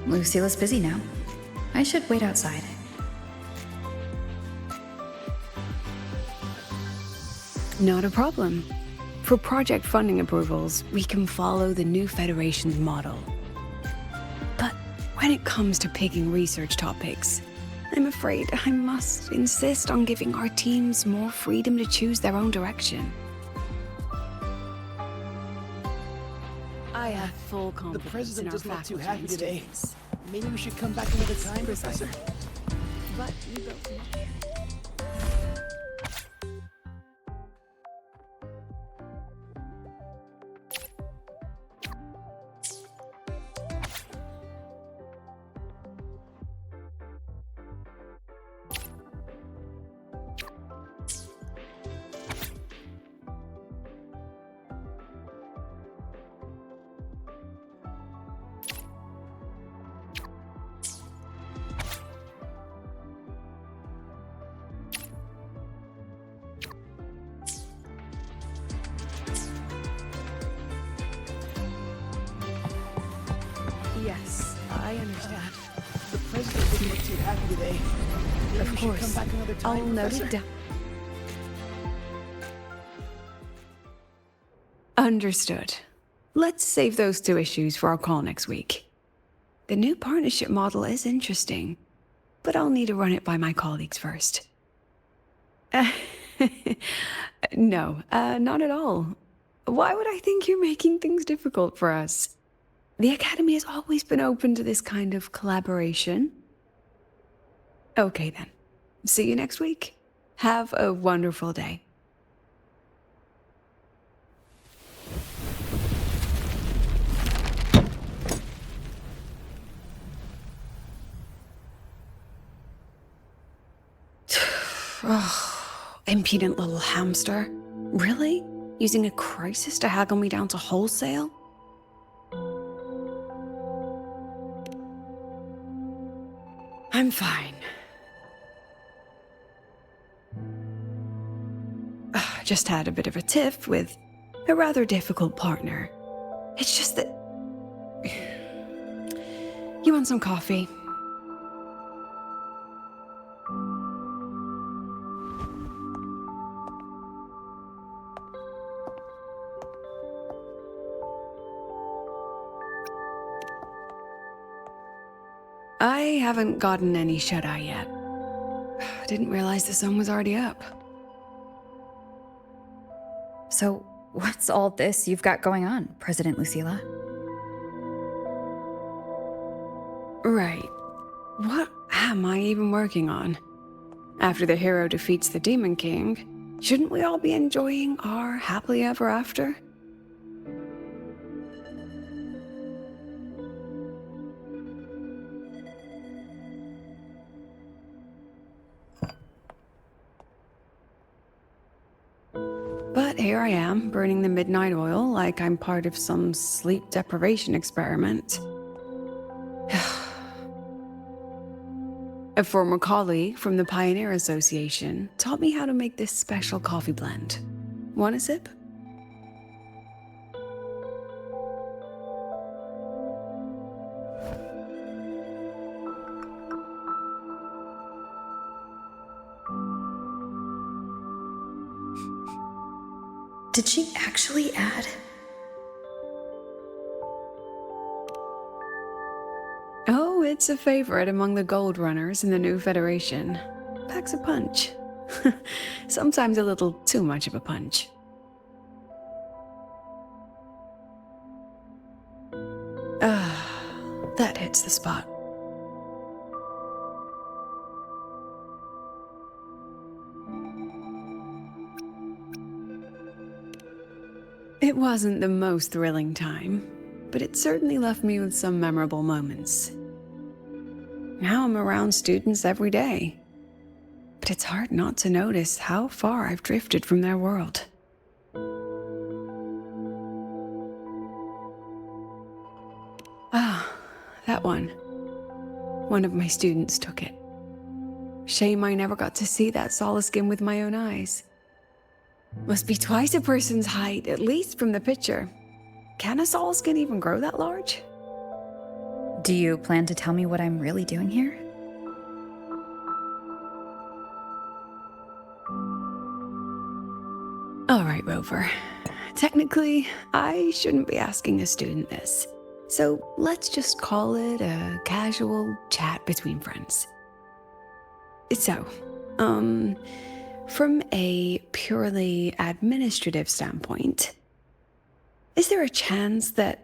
Lucilla's busy now. I should wait outside. Not a problem. For project funding approvals, we can follow the new Federation's model. But when it comes to picking research topics, I'm afraid I must insist on giving our teams more freedom to choose their own direction. I have full The confidence in president our doesn't look too faculty happy and today. students. Maybe we should come back another time, Professor. But you both know. Yes, I understand. The president doesn't look too happy today. Maybe Of we should come course. back another time, I'll note Professor. it down. Understood. Let's save those two issues for our call next week. The new partnership model is interesting, but I'll need to run it by my colleagues first. No, not at all. Why would I think you're making things difficult for us? The Academy has always been open to this kind of collaboration. Okay then. See you next week. Have a wonderful day. Oh, impudent little hamster. Really? Using a crisis to haggle me down to wholesale? I'm fine. Just had a bit of a tiff with a rather difficult partner. It's just that... You want some coffee? I haven't gotten any shut-eye yet. Didn't realize the sun was already up. So, what's all this you've got going on, President Lucilla? Right. What am I even working on? After the hero defeats the Demon King, shouldn't we all be enjoying our happily ever after? But here I am, burning the midnight oil like I'm part of some sleep deprivation experiment. A former colleague from the Pioneer Association taught me how to make this special coffee blend. Want a sip? Did she actually add? Oh, it's a favorite among the gold runners in the new Federation. Packs a punch. Sometimes a little too much of a punch. That hits the spot. It wasn't the most thrilling time, but it certainly left me with some memorable moments. Now I'm around students every day, but it's hard not to notice how far I've drifted from their world. Ah, that one. One of my students took it. Shame I never got to see that solace skin with my own eyes. Must be twice a person's height, at least from the picture. Can a solace skin even grow that large? Do you plan to tell me what I'm really doing here? All right, Rover. Technically, I shouldn't be asking a student this. So let's just call it a casual chat between friends. So, from a purely administrative standpoint, is there a chance that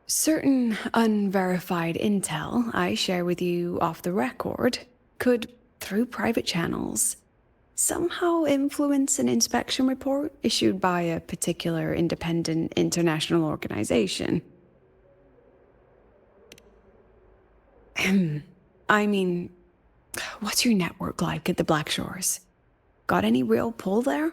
certain unverified intel I share with you off the record could, through private channels, somehow influence an inspection report issued by a particular independent international organization? I mean, what's your network like at the Black Shores? Got any real pull there?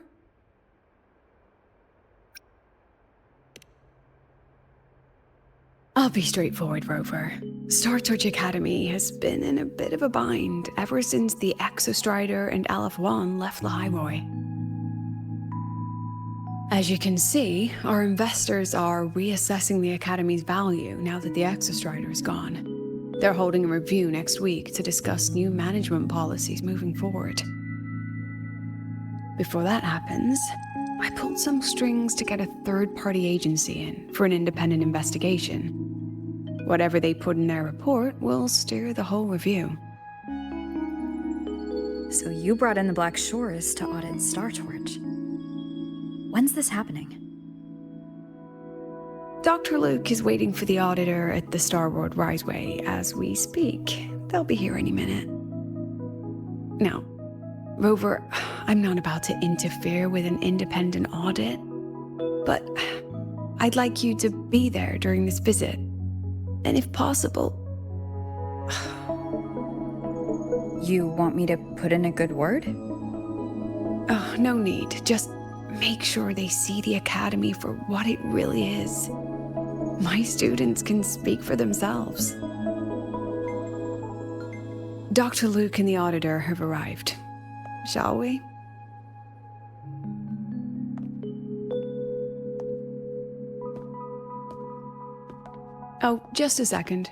I'll be straightforward, Rover. Star Torch Academy has been in a bit of a bind ever since the Exostrider and Aleph 1 left lahai-roi. As you can see, our investors are reassessing the Academy's value now that the Exostrider is gone. They're holding a review next week to discuss new management policies moving forward. Before that happens, I pulled some strings to get a third-party agency in for an independent investigation. Whatever they put in their report will steer the whole review. So you brought in the Black Shores to audit Star Torch. When's this happening? Dr. Luke is waiting for the auditor at the Starboard Riseway as we speak. They'll be here any minute. Now, Rover, I'm not about to interfere with an independent audit, but I'd like you to be there during this visit. And if possible... You want me to put in a good word? Oh, no need. Just make sure they see the Academy for what it really is. My students can speak for themselves. Dr. Luke and the auditor have arrived. Shall we? Oh, just a second.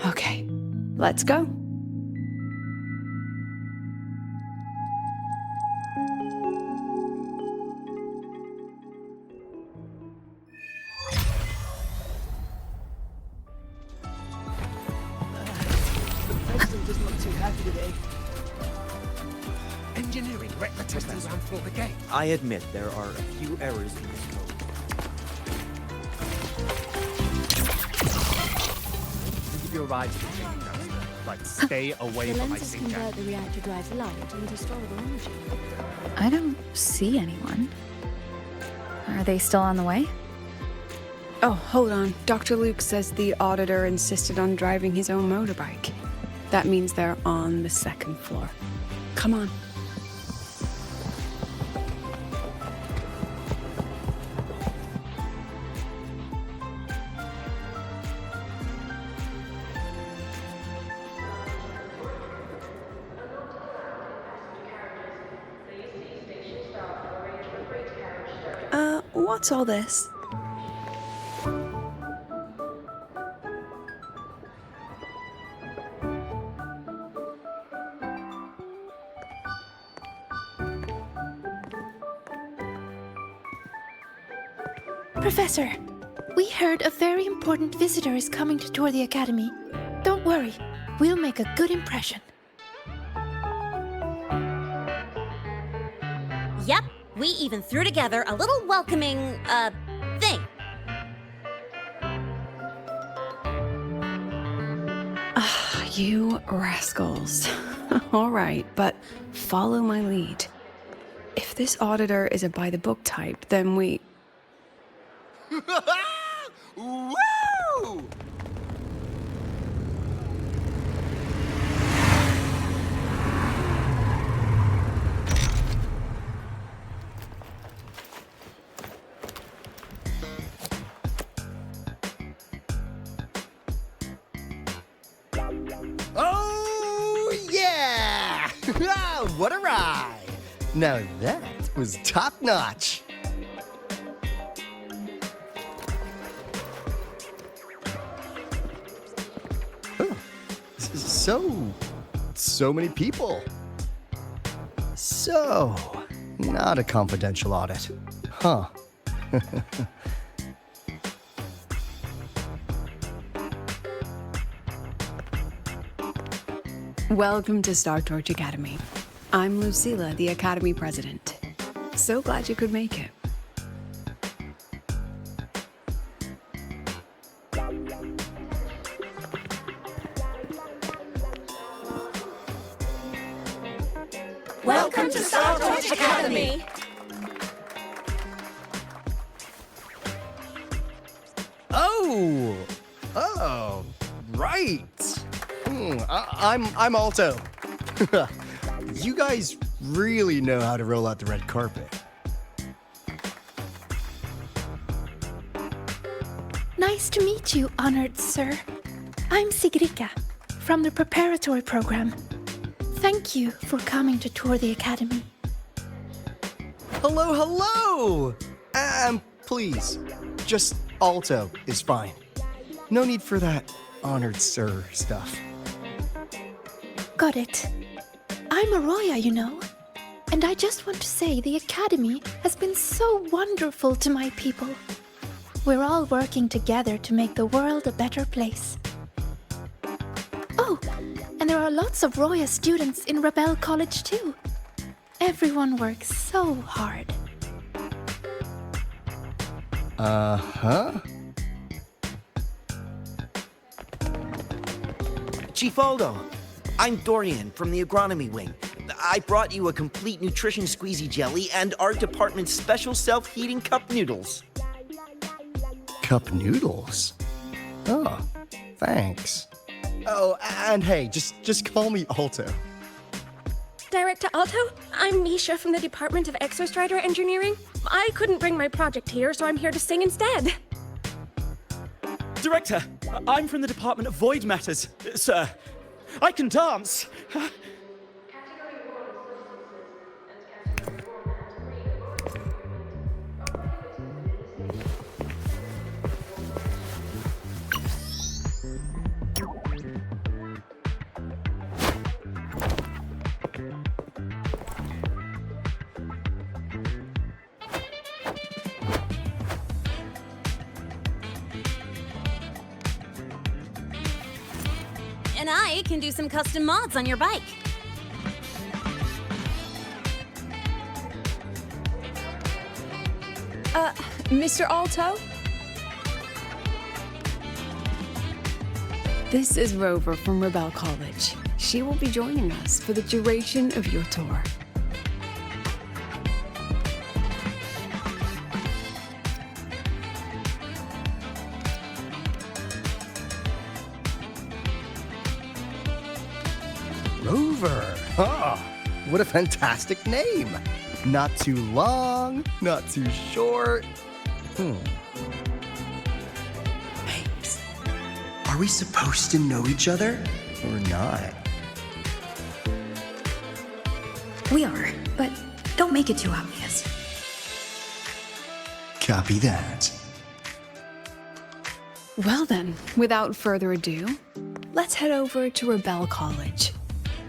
Okay, let's go. The president doesn't look too happy today. Engineering retina testers ran for the gate. I admit there are a few errors in this code. Give you a ride to the gate, but stay away The from my lenses sink convert the reactor drive's light into storable energy. I don't see anyone. Are they still on the way? Oh, hold on. Dr. Luke says the auditor insisted on driving his own motorbike. That means they're on the second floor. Come on. What's all this? Professor, we heard a very important visitor is coming to tour the Academy. Don't worry, we'll make a good impression. Yep, we even threw together a little welcoming, thing. You rascals. All right, but follow my lead. If this auditor is a by-the-book type, then we... Woo! Oh, yeah! What a ride! Now that was top-notch. Huh. So many people. So, not a confidential audit. Huh. Welcome to StarTorch Academy. I'm Lucilla, the Academy President. So glad you could make it. Welcome to StarTorch Academy! Oh, right. I'm Alto. You guys really know how to roll out the red carpet. Nice to meet you, honored sir. I'm Sigrika, from the preparatory program. Thank you for coming to tour the academy. Hello! Please, just Alto is fine. No need for that honored sir stuff. Got it. I'm a Roya, you know. And I just want to say the academy has been so wonderful to my people. We're all working together to make the world a better place. Oh, and there are lots of Roya students in Rebel College too. Everyone works so hard. Uh-huh. Chief Aldo, I'm Dorian from the agronomy wing. I brought you a complete nutrition squeezy jelly and our department's special self-heating cup noodles. Cup noodles? Oh, thanks. Oh, and hey, just call me Alto. Director Alto, I'm Misha from the Department of Exostrider Engineering. I couldn't bring my project here, so I'm here to sing instead. Director, I'm from the Department of Void Matters. Sir, I can dance. And I can do some custom mods on your bike. Mr. Alto? This is Rover from Rebel College. She will be joining us for the duration of your tour. Rover. Oh, what a fantastic name. Not too long, not too short. Hey, are we supposed to know each other or not? We are, but don't make it too obvious. Copy that. Well then, without further ado, let's head over to Rebel College.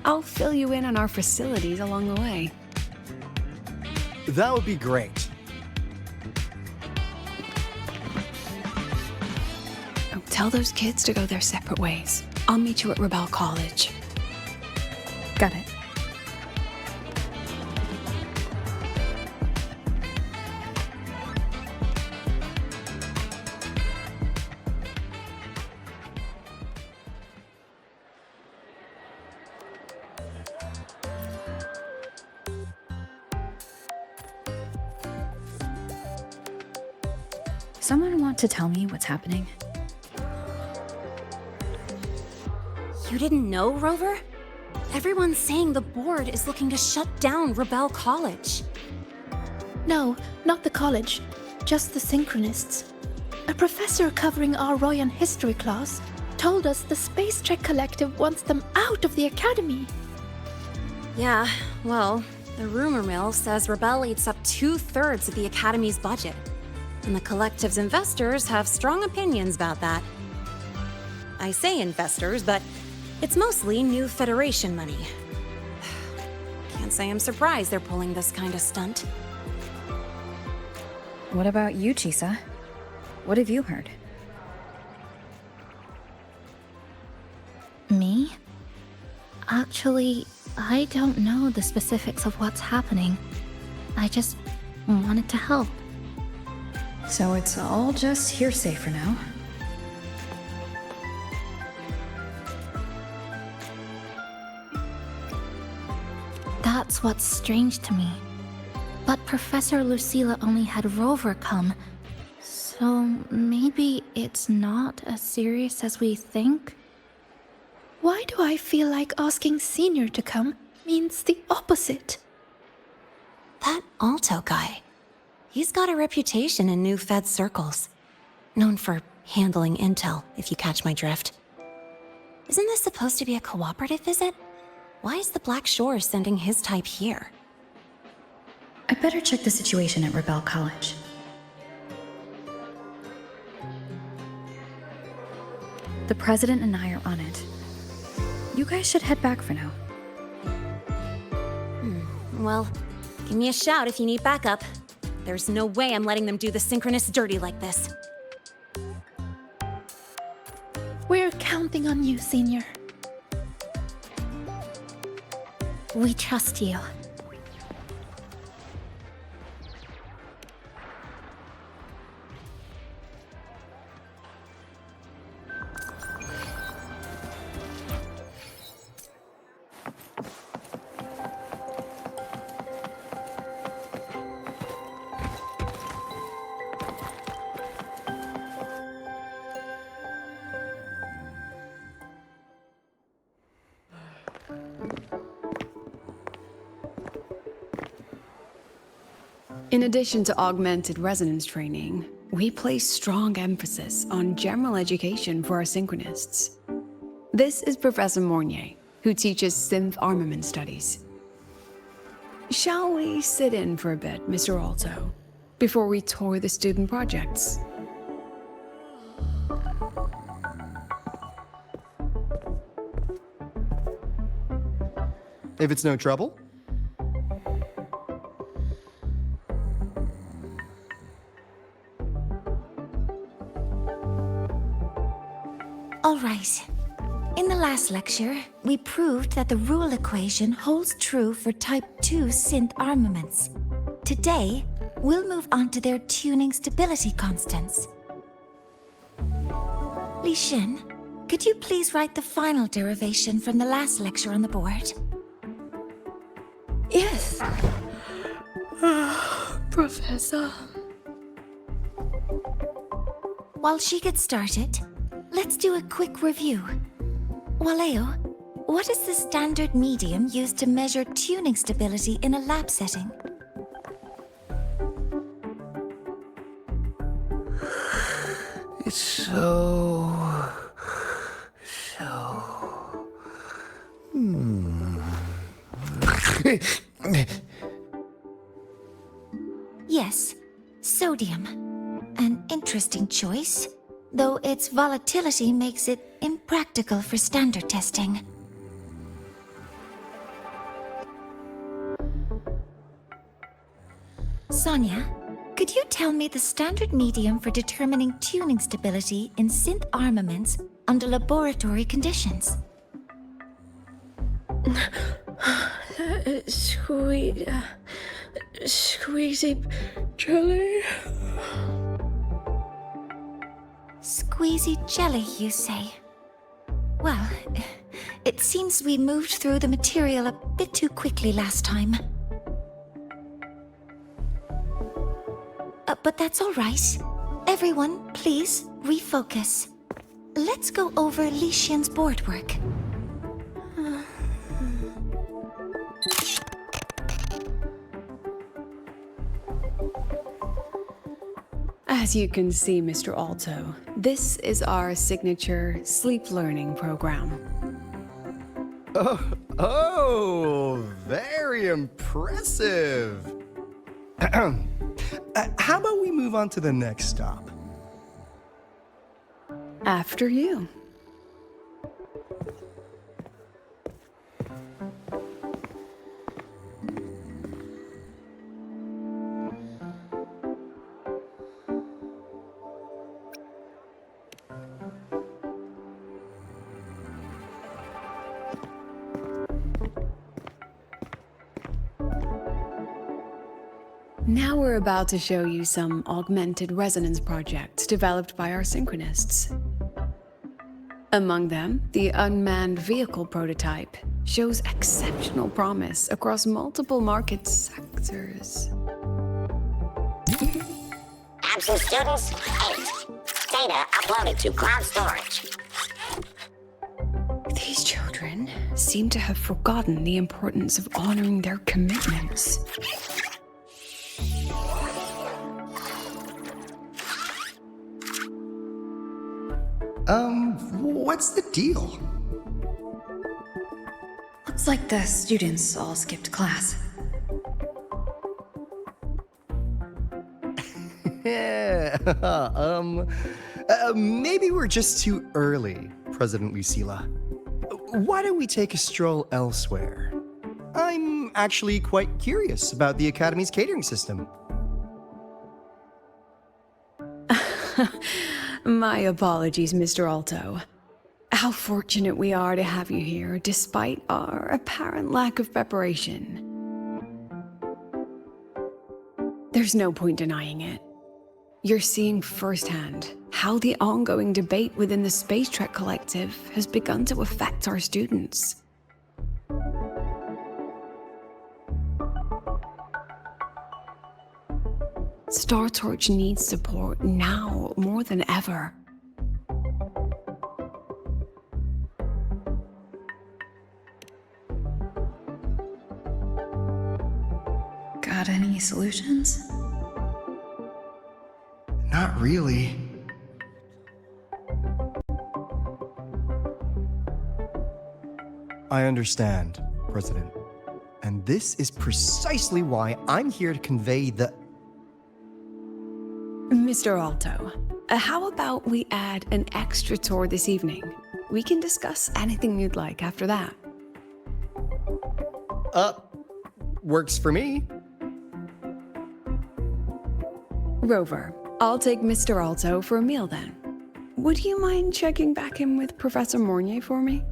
I'll fill you in on our facilities along the way. That would be great. Oh, tell those kids to go their separate ways. I'll meet you at Rebel College. Got it. Someone want to tell me what's happening? You didn't know, Rover? Everyone's saying the board is looking to shut down Rebel College. No, not the college, just the synchronists. A professor covering our Royan history class told us the Space Trek Collective wants them out of the academy. Yeah, well, the rumor mill says Rebel eats up 2/3 of the Academy's budget. And the collective's investors have strong opinions about that. I say investors, but it's mostly new Federation money. Can't say I'm surprised they're pulling this kind of stunt. What about you, Chisa? What have you heard? Me? Actually, I don't know the specifics of what's happening. I just wanted to help. So it's all just hearsay for now. That's what's strange to me. But Professor Lucilla only had Rover come, so maybe it's not as serious as we think? Why do I feel like asking Senior to come means the opposite? That Alto guy. He's got a reputation in new Fed circles. Known for handling intel, if you catch my drift. Isn't this supposed to be a cooperative visit? Why is the Black Shore sending his type here? I'd better check the situation at Rebel College. The president and I are on it. You guys should head back for now. Well, give me a shout if you need backup. There's no way I'm letting them do the synchronous dirty like this. We're counting on you, Senior. We trust you. In addition to augmented resonance training, we place strong emphasis on general education for our synchronists. This is Professor Mornier, who teaches synth armament studies. Shall we sit in for a bit, Mr. Alto, before we tour the student projects? If it's no trouble. All right. In the last lecture, we proved that the rule equation holds true for Type 2 synth armaments. Today, we'll move on to their tuning stability constants. Li Xin, could you please write the final derivation from the last lecture on the board? Yes. Professor. While she gets started, let's do a quick review. Waleo, what is the standard medium used to measure tuning stability in a lab setting? It's so... Yes, sodium. An interesting choice, though its volatility makes it impractical for standard testing. Sonia, could you tell me the standard medium for determining tuning stability in synth armaments under laboratory conditions? Squeezy jelly. Squeezy jelly, you say? Well, it seems we moved through the material a bit too quickly last time. But that's all right. Everyone, please refocus. Let's go over Li Xian's board work. As you can see, Mr. Alto, this is our signature sleep learning program. Oh, Oh, very impressive. How about we move on to the next stop? After you. Now we're about to show you some augmented resonance projects developed by our synchronists. Among them, the unmanned vehicle prototype shows exceptional promise across multiple market sectors. Absent students, 8. Data uploaded to cloud storage. These children seem to have forgotten the importance of honoring their commitments. What's the deal? Looks like the students all skipped class. Yeah, maybe we're just too early, President Lucilla. Why don't we take a stroll elsewhere? I'm actually quite curious about the Academy's catering system. My apologies, Mr. Alto. How fortunate we are to have you here, despite our apparent lack of preparation. There's no point denying it. You're seeing firsthand how the ongoing debate within the Space Trek Collective has begun to affect our students. StarTorch needs support now more than ever. Got any solutions? Not really. I understand, President. And this is precisely why I'm here to convey the... Mr. Alto, how about we add an extra tour this evening? We can discuss anything you'd like after that. Works for me. Rover, I'll take Mr. Alto for a meal then. Would you mind checking back in with Professor Mornier for me?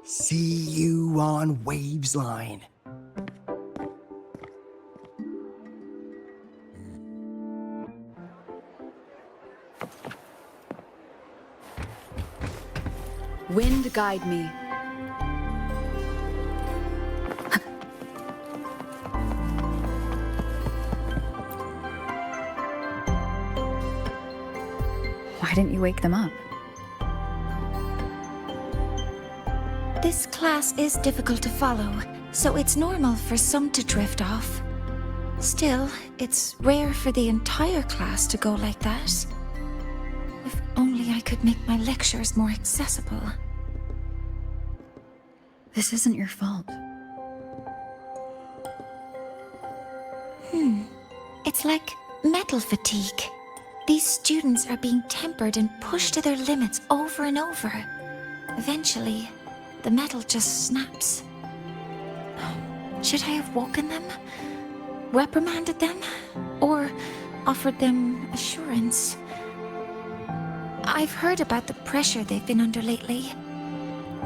See you on Waves Line. Wind guide me. Why didn't you wake them up? This class is difficult to follow, so it's normal for some to drift off. Still, it's rare for the entire class to go like that. If only I could make my lectures more accessible. This isn't your fault. It's like metal fatigue. These students are being tempered and pushed to their limits over and over. Eventually, the metal just snaps. Should I have woken them? Reprimanded them? Or offered them assurance? I've heard about the pressure they've been under lately.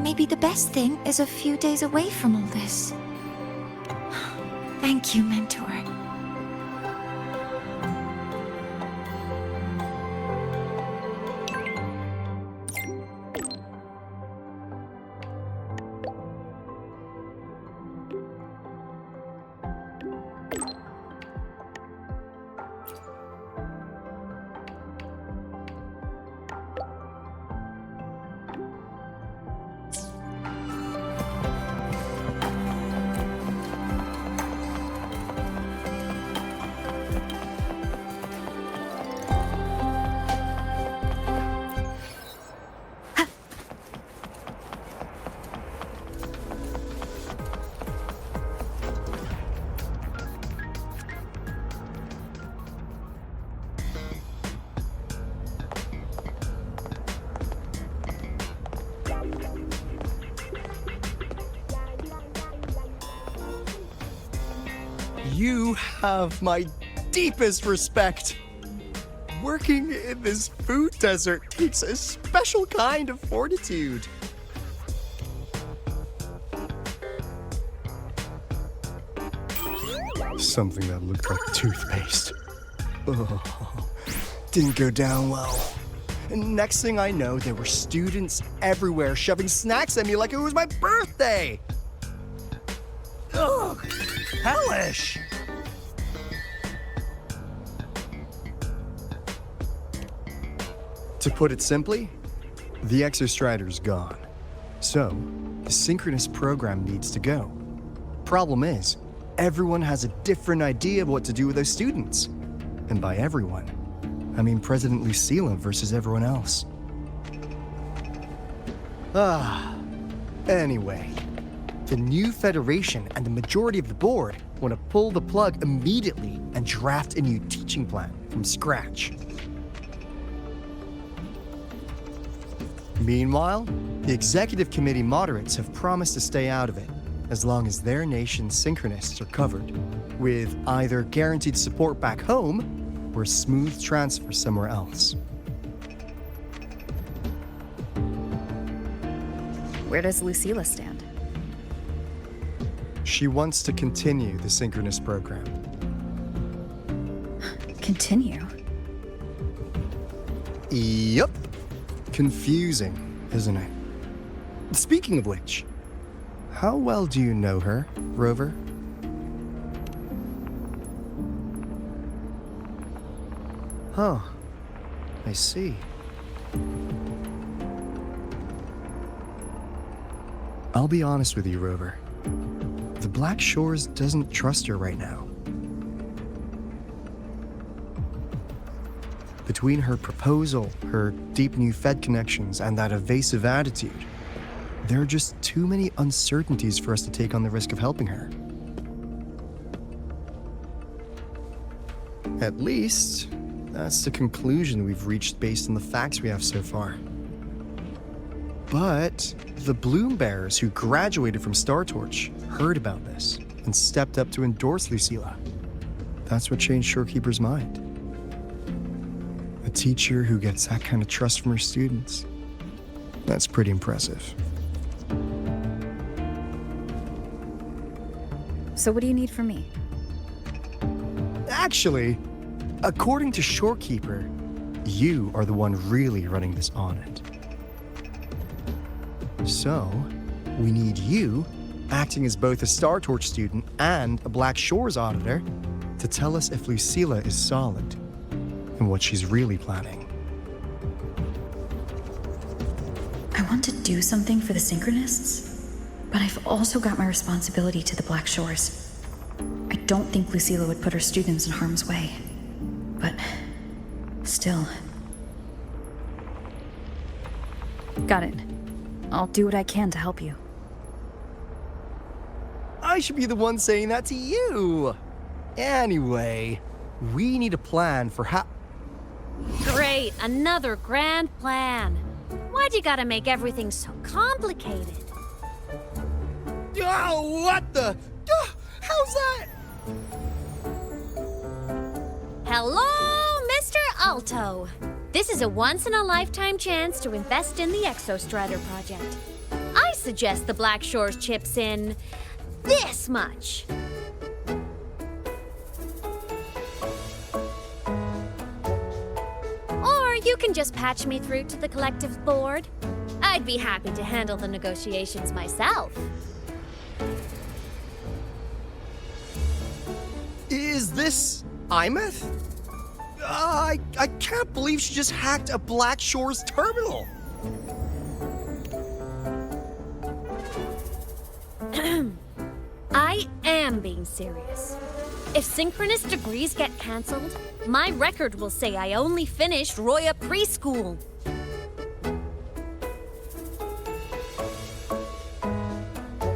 Maybe the best thing is a few days away from all this. Thank you, Mentor. You have my deepest respect. Working in this food desert takes a special kind of fortitude. Something that looked like toothpaste. Oh, didn't go down well. And next thing I know, there were students everywhere shoving snacks at me like it was my birthday. Ugh, hellish. To put it simply, the Exostrider's gone. So, the synchronous program needs to go. Problem is, everyone has a different idea of what to do with those students. And by everyone, I mean President Lucilla versus everyone else. Anyway, the new Federation and the majority of the board want to pull the plug immediately and draft a new teaching plan from scratch. Meanwhile, the executive committee moderates have promised to stay out of it, as long as their nation's synchronists are covered, with either guaranteed support back home or a smooth transfer somewhere else. Where does Lucilla stand? She wants to continue the synchronous program. Continue? Yup. Confusing, isn't it? Speaking of which, how well do you know her, Rover? Huh. I see. I'll be honest with you, Rover. The Black Shores doesn't trust her right now. Between her proposal, her deep new Fed connections, and that evasive attitude, there are just too many uncertainties for us to take on the risk of helping her. At least, that's the conclusion we've reached based on the facts we have so far. But the Bloom Bearers who graduated from Star Torch heard about this and stepped up to endorse Lucilla. That's what changed Shorekeeper's mind. A teacher who gets that kind of trust from her students. That's pretty impressive. So what do you need from me? Actually, according to Shorekeeper, you are the one really running this audit. So, we need you, acting as both a Star Torch student and a Black Shores auditor, to tell us if Lucilla is solid and what she's really planning. I want to do something for the Synchronists, but I've also got my responsibility to the Black Shores. I don't think Lucilla would put her students in harm's way, but still. Got it. I'll do what I can to help you. I should be the one saying that to you. Anyway, we need a plan for how... Great, another grand plan. Why'd you gotta make everything so complicated? Oh, what the... how's that? Hello, Mr. Alto. This is a once-in-a-lifetime chance to invest in the Exostrider project. I suggest the Black Shores chips in this much. Or you can just patch me through to the collective's board. I'd be happy to handle the negotiations myself. Is this Imeth? I can't believe she just hacked a Black Shores terminal. I am being serious. If synchronous degrees get cancelled, my record will say I only finished Roya preschool.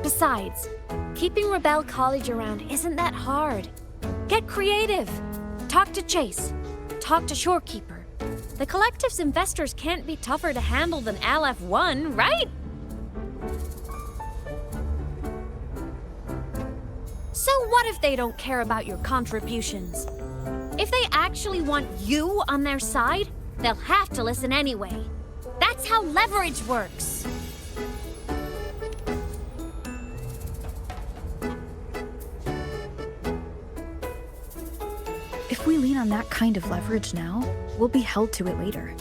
Besides, keeping Rebel College around isn't that hard. Get creative. Talk to Chase. Talk to Shorekeeper. The collective's investors can't be tougher to handle than LF1, right? So What if they don't care about your contributions? If they actually want you on their side, they'll have to listen anyway. That's how leverage works. If we lean on that kind of leverage now, we'll be held to it later.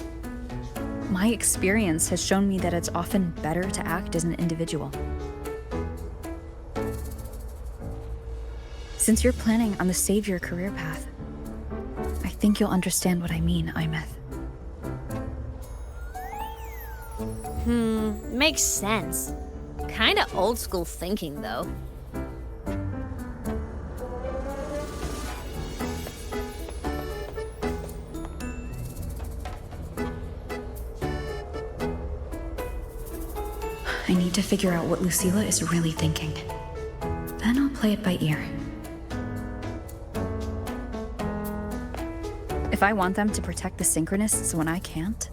My experience has shown me that it's often better to act as an individual. Since you're planning on the savior career path, I think you'll understand what I mean, Imeth. Makes sense. Kinda old school thinking, though. I need to figure out what Lucilla is really thinking. Then I'll play it by ear. If I want them to protect the Synchronists when I can't,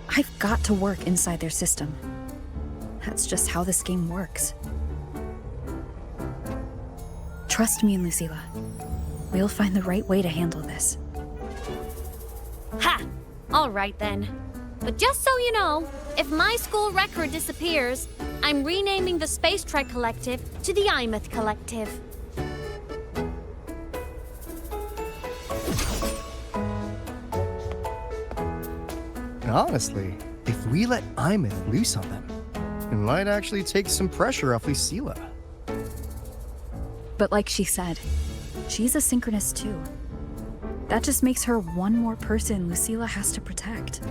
I've got to work inside their system. That's just how this game works. Trust me, Lucilla. We'll find the right way to handle this. Ha! All right then. But just so you know, if my school record disappears, I'm renaming the Space Trek Collective to the Imeth Collective. Honestly, if we let Imeth loose on them, it might actually take some pressure off Lucilla. But like she said, she's a Synchronist too. That just makes her one more person Lucilla has to protect.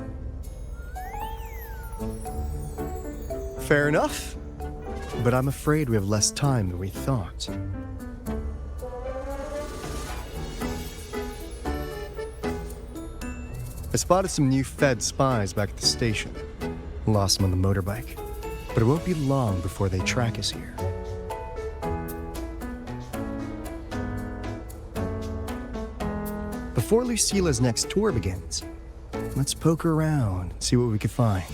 Fair enough. But I'm afraid we have less time than we thought. I spotted some new Fed spies back at the station. Lost them on the motorbike. But it won't be long before they track us here. Before Lucilla's next tour begins, let's poke around and see what we can find.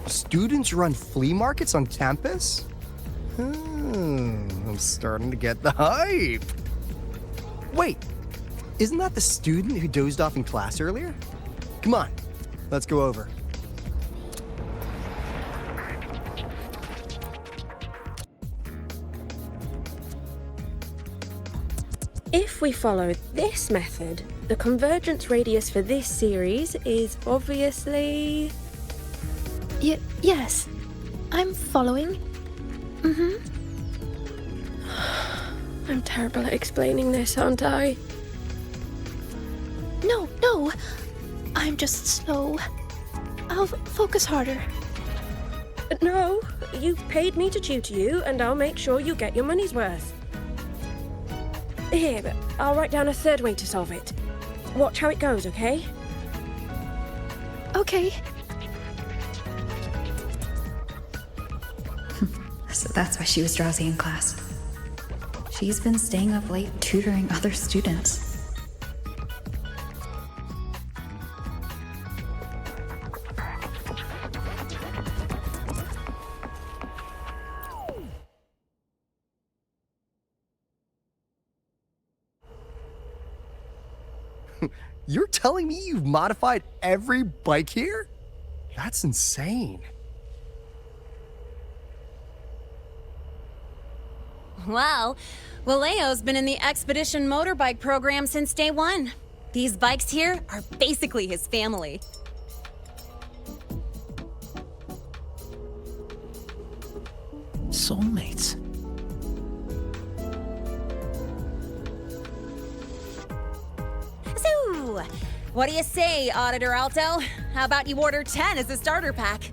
Students run flea markets on campus? I'm starting to get the hype. Wait, isn't that the student who dozed off in class earlier? Come on, let's go over. If we follow this method, the convergence radius for this series is obviously... Yes, I'm following. I'm terrible at explaining this, aren't I? No, I'm just slow. I'll focus harder. No, you've paid me to tutor you, and I'll make sure you get your money's worth. Here, I'll write down a third way to solve it. Watch how it goes, okay? Okay. So that's why she was drowsy in class. She's been staying up late tutoring other students. You're telling me you've modified every bike here? That's insane. Wow, Valeo's been in the Expedition motorbike program since day one. These bikes here are basically his family. Soulmates. So, what do you say, Auditor Alto? How about you order 10 as a starter pack?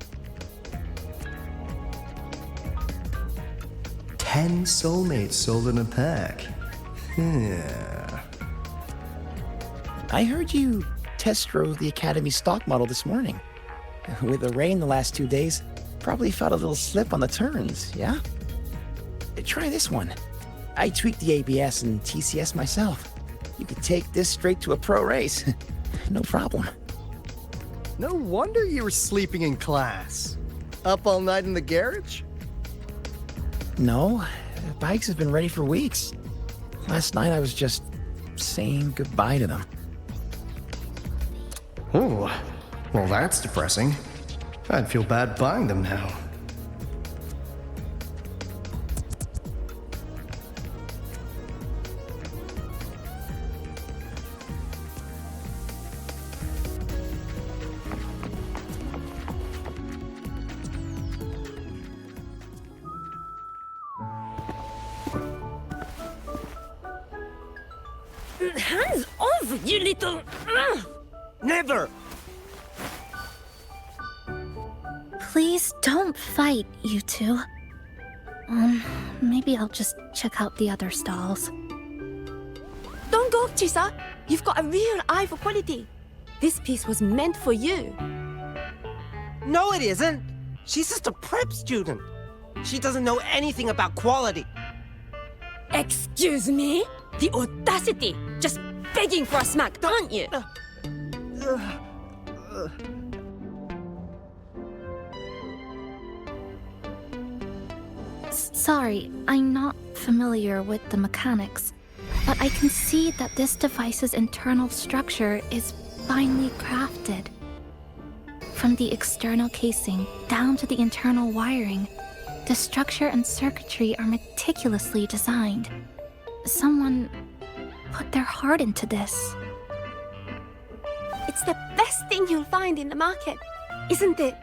10 soulmates sold in a pack. Yeah. I heard you test drove the Academy stock model this morning. With the rain the last 2 days, probably felt a little slip on the turns, yeah? Try this one. I tweaked the ABS and TCS myself. You could take this straight to a pro race. No problem. No wonder you were sleeping in class. Up all night in the garage? No, bikes have been ready for weeks. Last night I was just saying goodbye to them. Oh, well that's depressing. I'd feel bad buying them now. Hands off, you little... Never! Please don't fight, you two. Maybe I'll just check out the other stalls. Don't go, Chisa. You've got a real eye for quality. This piece was meant for you. No, it isn't. She's just a prep student. She doesn't know anything about quality. Excuse me? The audacity! Just begging for a smack, aren't you? Sorry, I'm not familiar with the mechanics, but I can see that this device's internal structure is finely crafted. From the external casing down to the internal wiring, the structure and circuitry are meticulously designed. Someone put their heart into this. It's the best thing you'll find in the market, isn't it?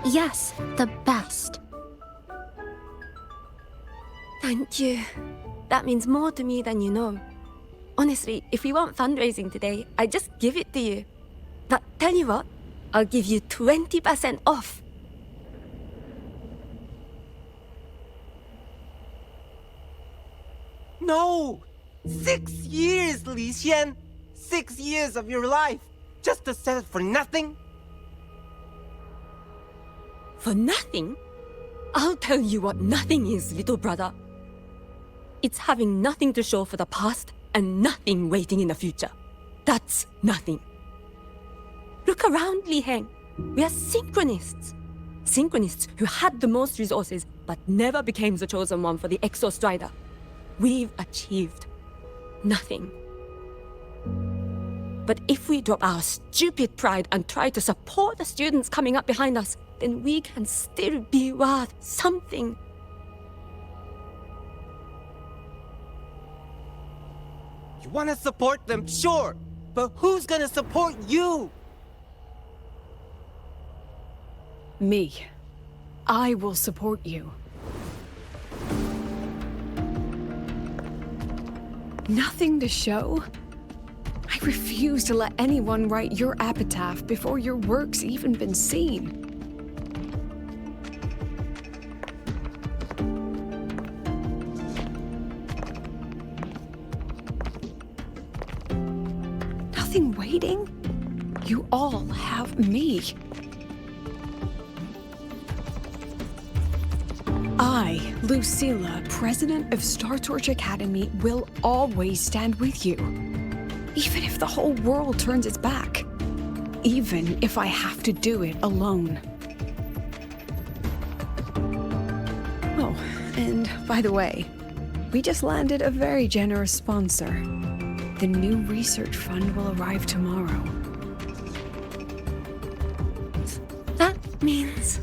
Yes, the best. Thank you. That means more to me than you know. Honestly, if we want fundraising today, I'd just give it to you. But tell you what, I'll give you 20% off. No! 6 years, Li Xian! 6 years of your life, just to sell it for nothing? For nothing? I'll tell you what nothing is, little brother. It's having nothing to show for the past and nothing waiting in the future. That's nothing. Look around, Li Heng. We are synchronists. Synchronists who had the most resources but never became the chosen one for the Exostrider. We've achieved nothing. But if we drop our stupid pride and try to support the students coming up behind us, then we can still be worth something. You want to support them, sure, but who's gonna support you? Me. I will support you. Nothing to show? I refuse to let anyone write your epitaph before your work's even been seen. Nothing waiting? You all have me. I, Lucilla, president of Star Torch Academy, will always stand with you. Even if the whole world turns its back. Even if I have to do it alone. Oh, and by the way, we just landed a very generous sponsor. The new research fund will arrive tomorrow. That means...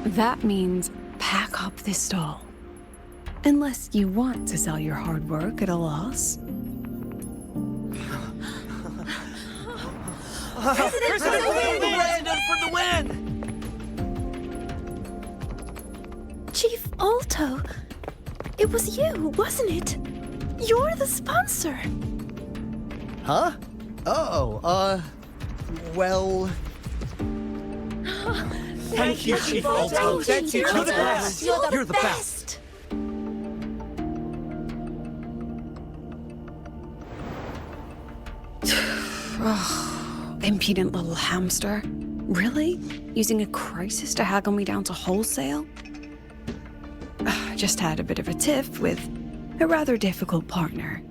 That means pack up this stall. Unless you want to sell your hard work at a loss. President for the win! President for the win! Chief Alto, it was you, wasn't it? You're the sponsor. Huh? Oh, well... Thank you, Chief Alto. Thank you, You're the best. You're the best. Impudent little hamster. Really? Using a crisis to haggle me down to wholesale? just had a bit of a tiff with a rather difficult partner.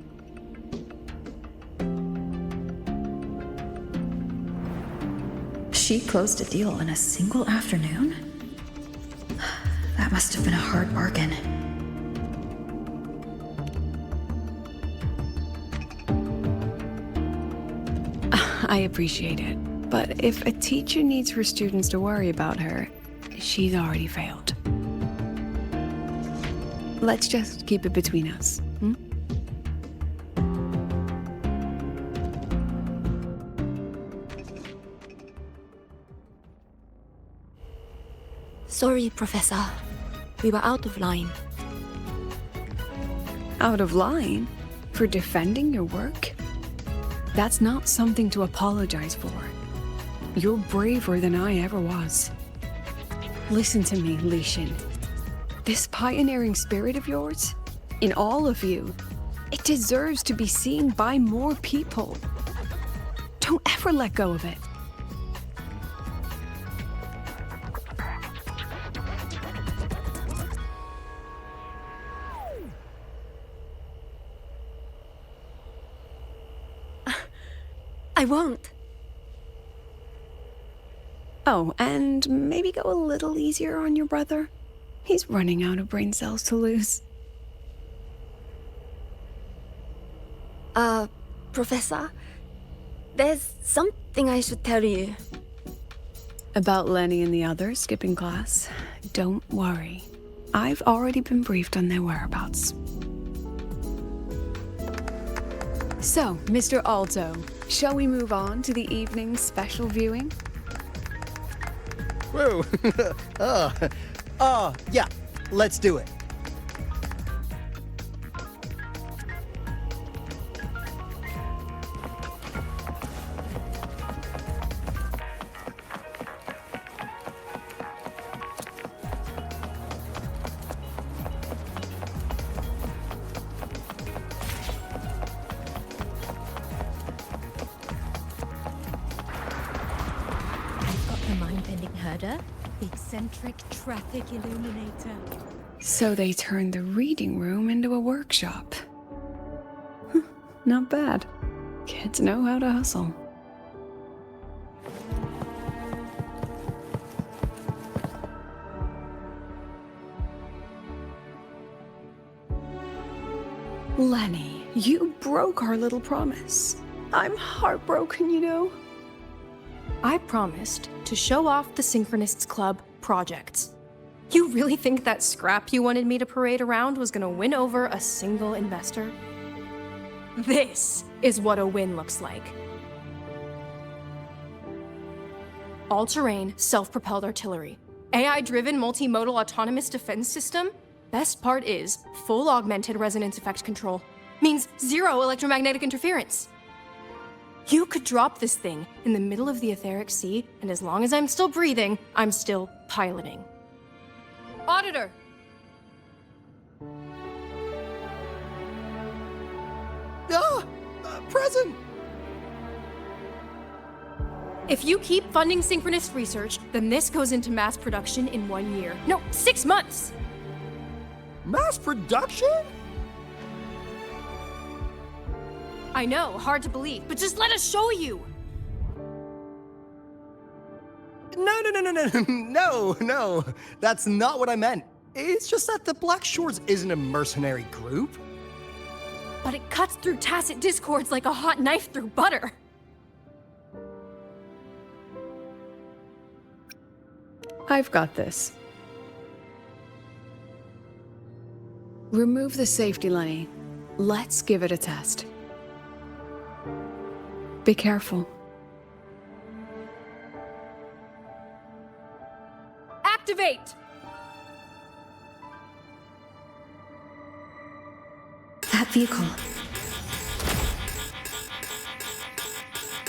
She closed a deal in a single afternoon? That must have been a hard bargain. I appreciate it, but if a teacher needs her students to worry about her, she's already failed. Let's just keep it between us, hmm? Sorry, Professor. We were out of line. Out of line? For defending your work? That's not something to apologize for. You're braver than I ever was. Listen to me, Li Xin. This pioneering spirit of yours, in all of you, it deserves to be seen by more people. Don't ever let go of it. I won't. Oh, and maybe go a little easier on your brother. He's running out of brain cells to lose. Professor, there's something I should tell you. About Lenny and the others skipping class? Don't worry. I've already been briefed on their whereabouts. So, Mr. Alto, shall we move on to the evening's special viewing? Whoa. Yeah, let's do it. Eccentric traffic illuminator. So they turned the reading room into a workshop. Not bad. Kids know how to hustle. Lenny, you broke our little promise. I'm heartbroken, you know. I promised to show off the Synchronists Club projects. You really think that scrap you wanted me to parade around was gonna win over a single investor? This is what a win looks like. All-terrain, self-propelled artillery. AI-driven multimodal autonomous defense system? Best part is, full augmented resonance effect control. Means zero electromagnetic interference. You could drop this thing in the middle of the etheric sea, and as long as I'm still breathing, I'm still piloting. Auditor! Present! If you keep funding synchronous research, then this goes into mass production in 1 year. No, 6 months! Mass production? I know, hard to believe, but just let us show you! No. That's not what I meant. It's just that the Black Shores isn't a mercenary group. But it cuts through tacit discords like a hot knife through butter. I've got this. Remove the safety, Lenny. Let's give it a test. Be careful. Activate! That vehicle.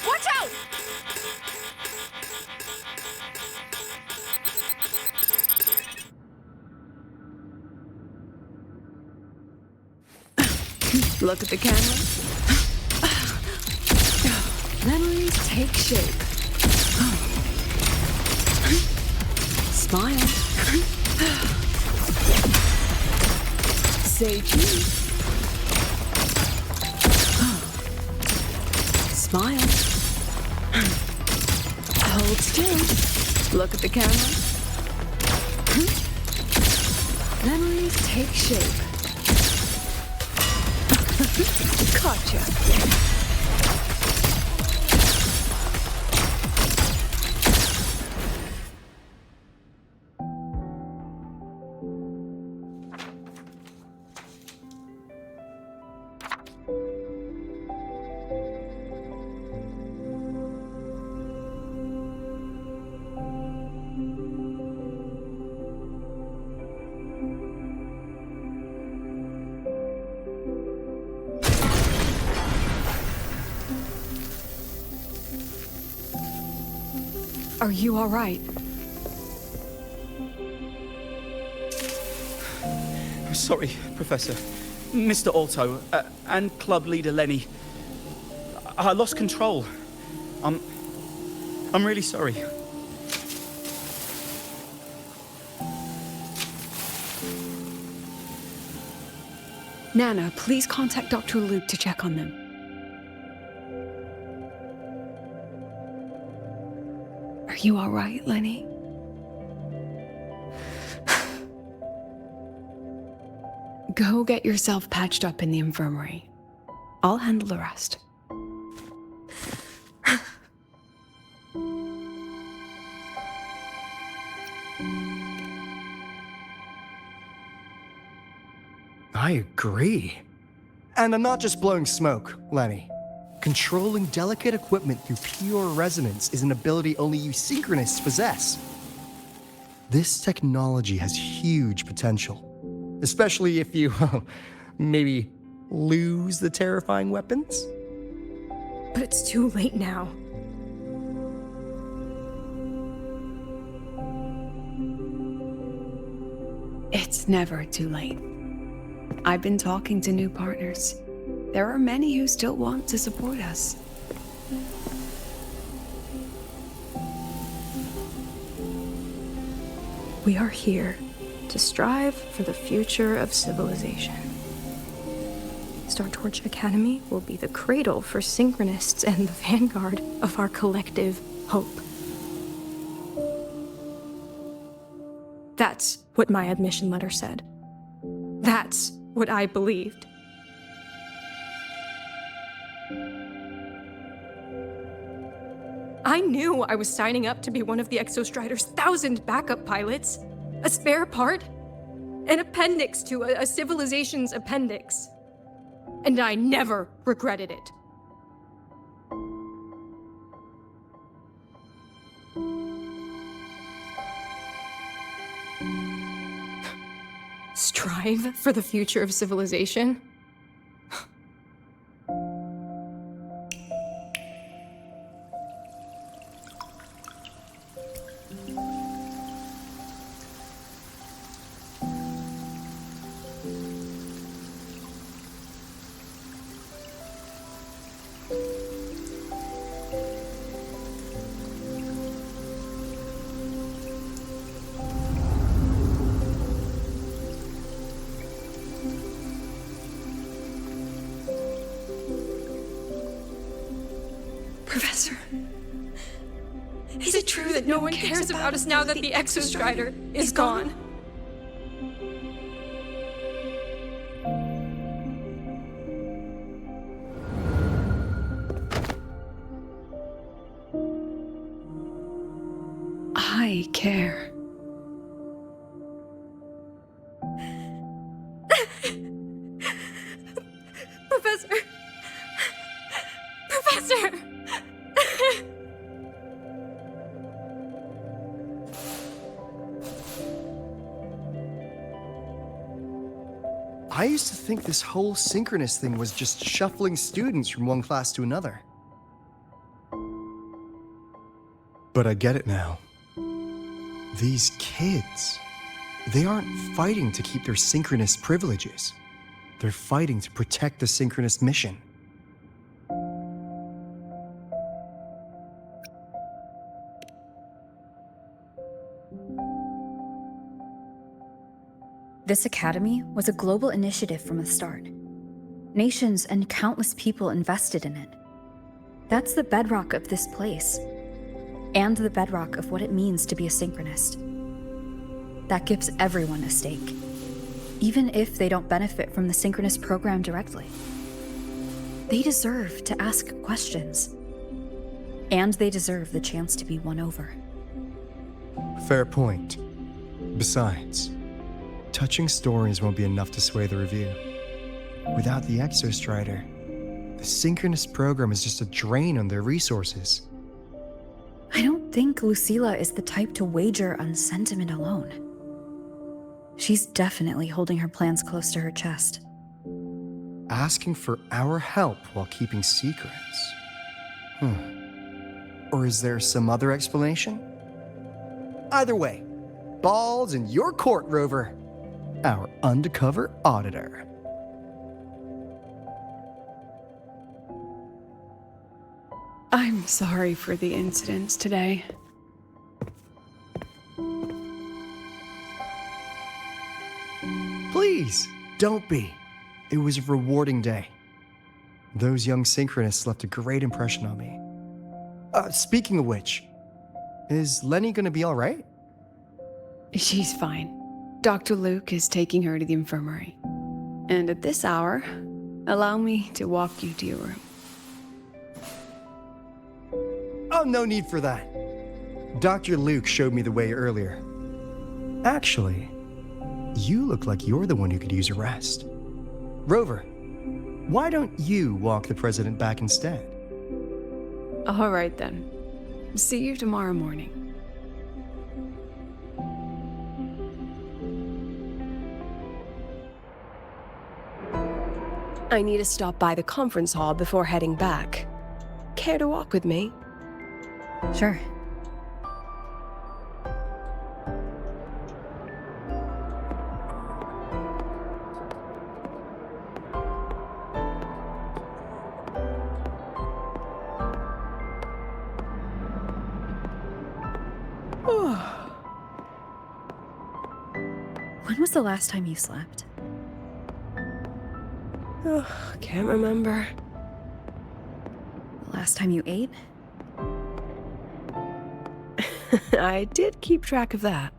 Watch out! Look at the camera. Memories take shape. Smile. Say cheese. Smile. Hold still. Look at the camera. Memories take shape. Gotcha. Are you all right? Sorry, Professor. Mr. Alto, and club leader Lenny. I lost control. I'm really sorry. Nana, please contact Dr. Luke to check on them. Are you all right, Lenny? Go get yourself patched up in the infirmary. I'll handle the rest. I agree. And I'm not just blowing smoke, Lenny. Controlling delicate equipment through pure resonance is an ability only you synchronists possess. This technology has huge potential, especially if you, maybe, lose the terrifying weapons? But it's too late now. It's never too late. I've been talking to new partners. There are many who still want to support us. We are here to strive for the future of civilization. Startorch Academy will be the cradle for synchronists and the vanguard of our collective hope. That's what my admission letter said. That's what I believed. I knew I was signing up to be one of the Exostrider's 1,000 backup pilots, a spare part, an appendix to a civilization's appendix. And I never regretted it. Strive for the future of civilization? Professor, is it true that no one cares about us now that the Exostrider is gone? I care. Professor! Professor! I used to think this whole synchronous thing was just shuffling students from one class to another. But I get it now. These kids, they aren't fighting to keep their synchronous privileges. They're fighting to protect the synchronous mission. This academy was a global initiative from the start. Nations and countless people invested in it. That's the bedrock of this place, and the bedrock of what it means to be a synchronist. That gives everyone a stake, even if they don't benefit from the synchronous program directly. They deserve to ask questions, and they deserve the chance to be won over. Fair point. Besides, touching stories won't be enough to sway the review. Without the Exostrider, the synchronous program is just a drain on their resources. I don't think Lucilla is the type to wager on sentiment alone. She's definitely holding her plans close to her chest. Asking for our help while keeping secrets? Or is there some other explanation? Either way, ball's in your court, Rover. Our undercover auditor. I'm sorry for the incidents today. Please, don't be. It was a rewarding day. Those young synchronists left a great impression on me. Speaking of which, is Lenny gonna be all right? She's fine. Dr. Luke is taking her to the infirmary. And at this hour, allow me to walk you to your room. Oh, no need for that. Dr. Luke showed me the way earlier. Actually, you look like you're the one who could use a rest. Rover, why don't you walk the president back instead? All right then. See you tomorrow morning. I need to stop by the conference hall before heading back. Care to walk with me? Sure. When was the last time you slept? Can't remember. The last time you ate? I did keep track of that.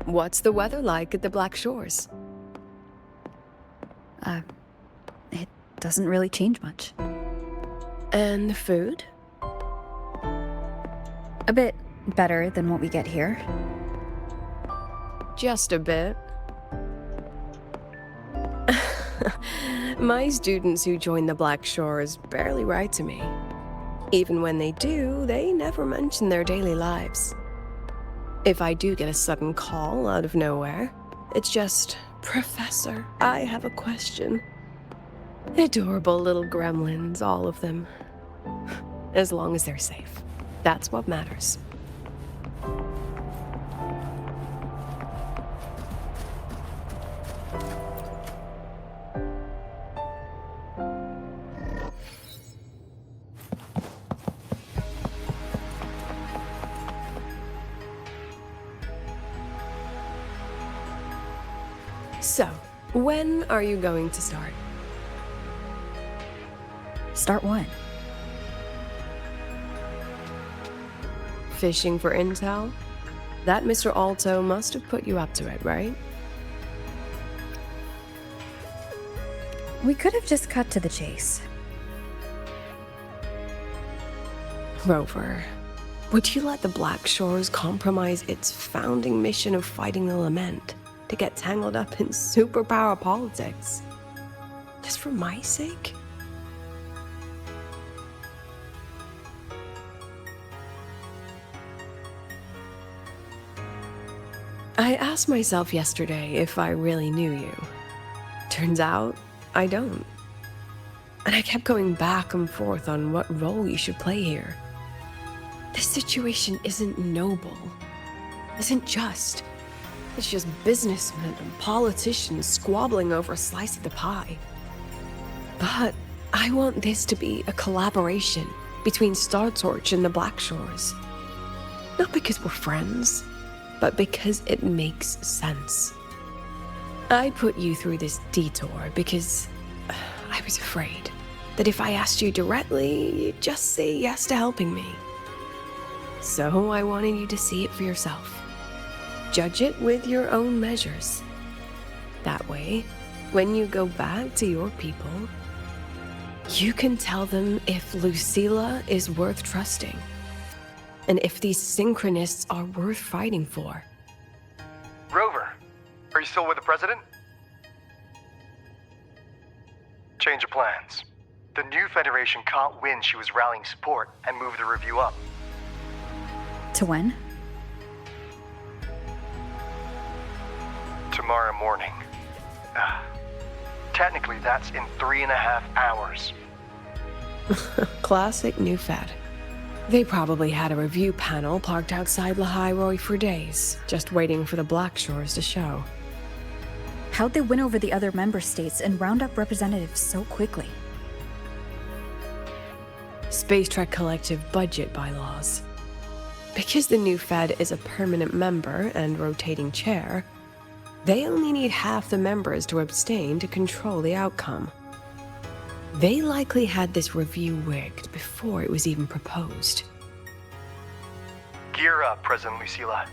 What's the weather like at the Black Shores? It doesn't really change much. And the food? A bit better than what we get here. Just a bit. My students who join the Black Shores barely write to me. Even when they do, they never mention their daily lives. If I do get a sudden call out of nowhere, it's just, "Professor, I have a question." Adorable little gremlins, all of them. As long as they're safe. That's what matters. So, when are you going to start? Start what? Fishing for intel? That Mr. Alto must have put you up to it, right? We could have just cut to the chase. Rover, would you let the Black Shores compromise its founding mission of fighting the Lament to get tangled up in superpower politics? Just for my sake? I asked myself yesterday if I really knew you. Turns out, I don't. And I kept going back and forth on what role you should play here. This situation isn't noble, isn't just. It's just businessmen and politicians squabbling over a slice of the pie. But I want this to be a collaboration between Star Torch and the Black Shores. Not because we're friends, but because it makes sense. I put you through this detour because I was afraid that if I asked you directly, you'd just say yes to helping me. So I wanted you to see it for yourself. Judge it with your own measures. That way, when you go back to your people, you can tell them if Lucilla is worth trusting, and if these synchronists are worth fighting for. Rover, are you still with the president? Change of plans. The new Federation caught wind she was rallying support and moved the review up. To when? Tomorrow morning. Technically, that's in 3.5 hours. Classic new Fed. They probably had a review panel parked outside lahai-roi for days, just waiting for the Blackshores to show. How'd they win over the other member states and round up representatives so quickly? Space Trek Collective budget bylaws. Because the new Fed is a permanent member and rotating chair, they only need half the members to abstain to control the outcome. They likely had this review rigged before it was even proposed. Gear up, President Lucilla.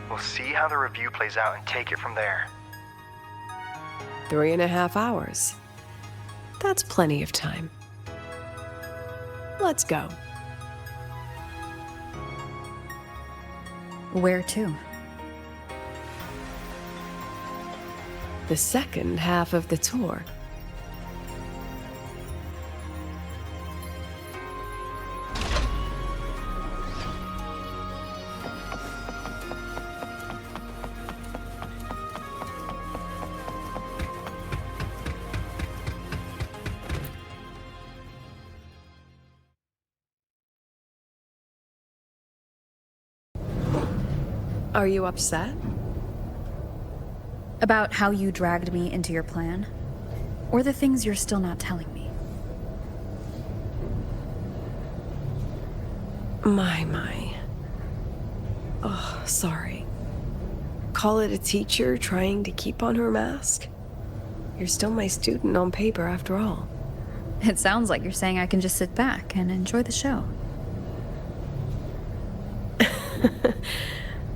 We'll see how the review plays out and take it from there. 3.5 hours. That's plenty of time. Let's go. Where to? The second half of the tour. Are you upset? About how you dragged me into your plan? Or the things you're still not telling me? My. Oh, sorry. Call it a teacher trying to keep on her mask? You're still my student on paper after all. It sounds like you're saying I can just sit back and enjoy the show.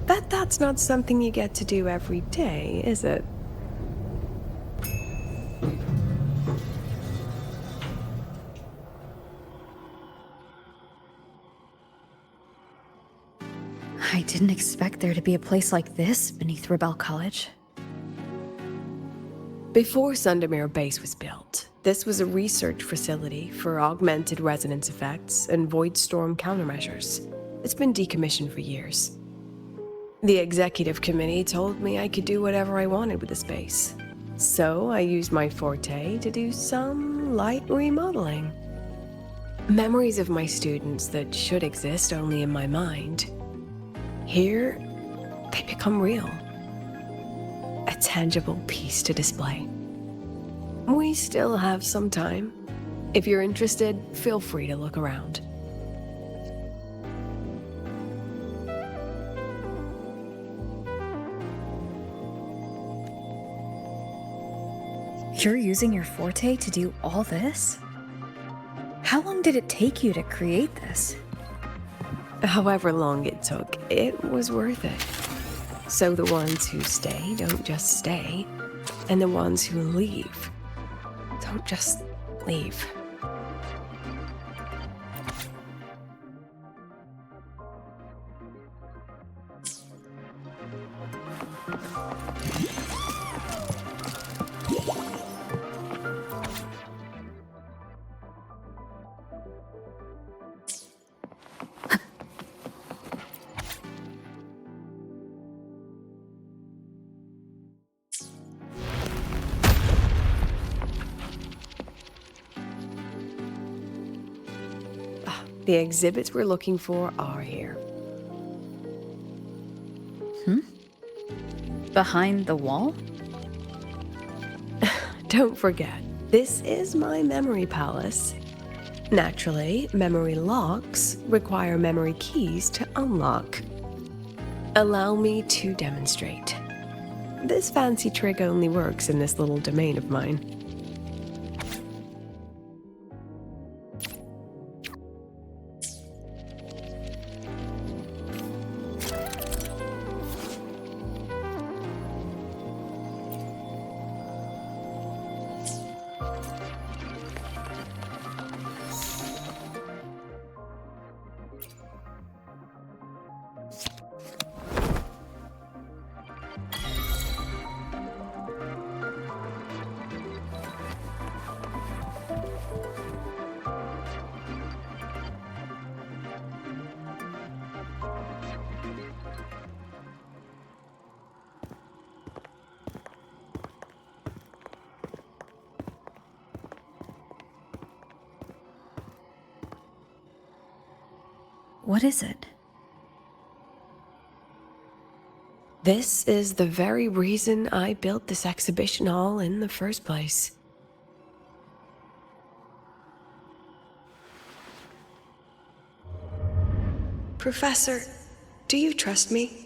Bet that's not something you get to do every day, is it? I didn't expect there to be a place like this beneath Rebel College. Before Sundermere Base was built, this was a research facility for augmented resonance effects and void storm countermeasures. It's been decommissioned for years. The executive committee told me I could do whatever I wanted with the space. So I used my forte to do some light remodeling. Memories of my students that should exist only in my mind. Here, they become real. A tangible piece to display. We still have some time. If you're interested, feel free to look around. You're using your forte to do all this? How long did it take you to create this? However long it took, it was worth it. So the ones who stay don't just stay, and the ones who leave don't just leave. The exhibits we're looking for are here. Behind the wall? Don't forget, this is my memory palace. Naturally, memory locks require memory keys to unlock. Allow me to demonstrate. This fancy trick only works in this little domain of mine. What is it? This is the very reason I built this exhibition hall in the first place. Professor, do you trust me?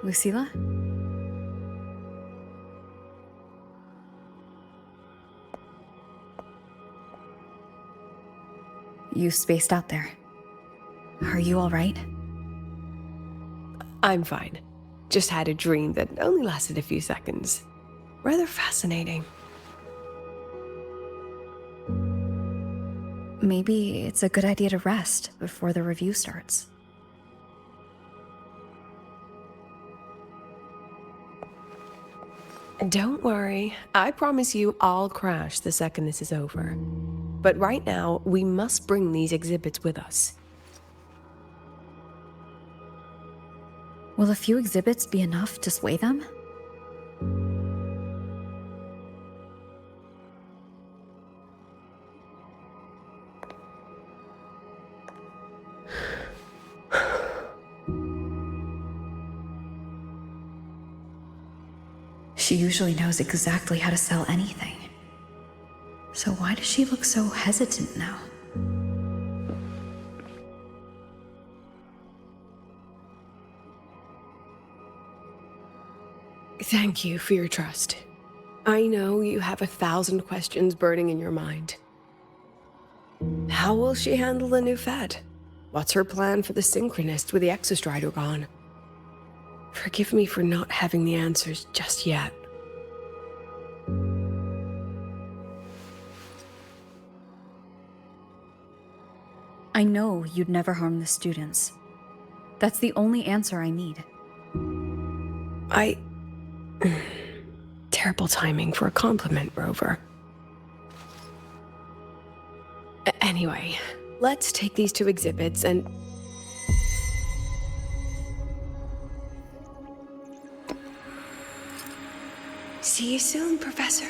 Lucilla? You spaced out there. Are you all right? I'm fine. Just had a dream that only lasted a few seconds. Rather fascinating. Maybe it's a good idea to rest before the review starts. Don't worry. I promise you I'll crash the second this is over. But right now, we must bring these exhibits with us. Will a few exhibits be enough to sway them? She usually knows exactly how to sell anything. So why does she look so hesitant now? Thank you for your trust. I know you have 1,000 questions burning in your mind. How will she handle the new Fed? What's her plan for the synchronist with the exostrider gone? Forgive me for not having the answers just yet. I know you'd never harm the students. That's the only answer I need. Terrible timing for a compliment, Rover. Anyway, let's take these 2 exhibits and... See you soon, Professor.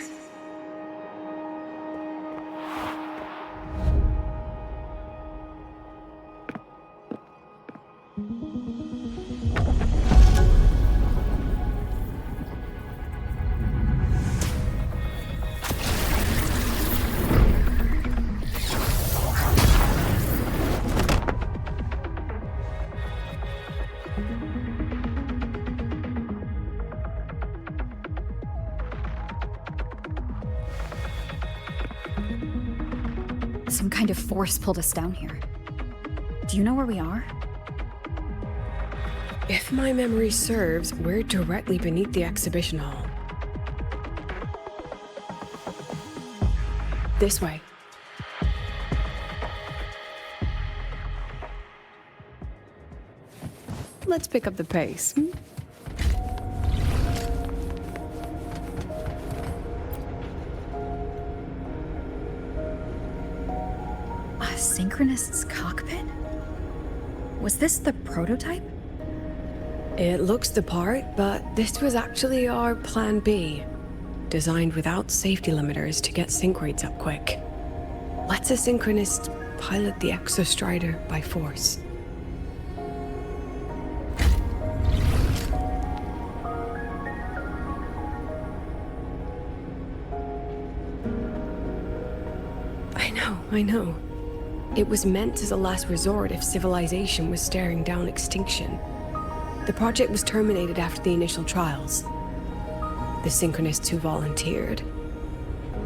Some kind of force pulled us down here. Do you know where we are? If my memory serves, we're directly beneath the exhibition hall. This way. Let's pick up the pace. A synchronist's cockpit? Was this the prototype? It looks the part, but this was actually our plan B. Designed without safety limiters to get sync rates up quick. Let's a synchronist pilot the exostrider by force. I know. It was meant as a last resort if civilization was staring down extinction. The project was terminated after the initial trials. The synchronists who volunteered,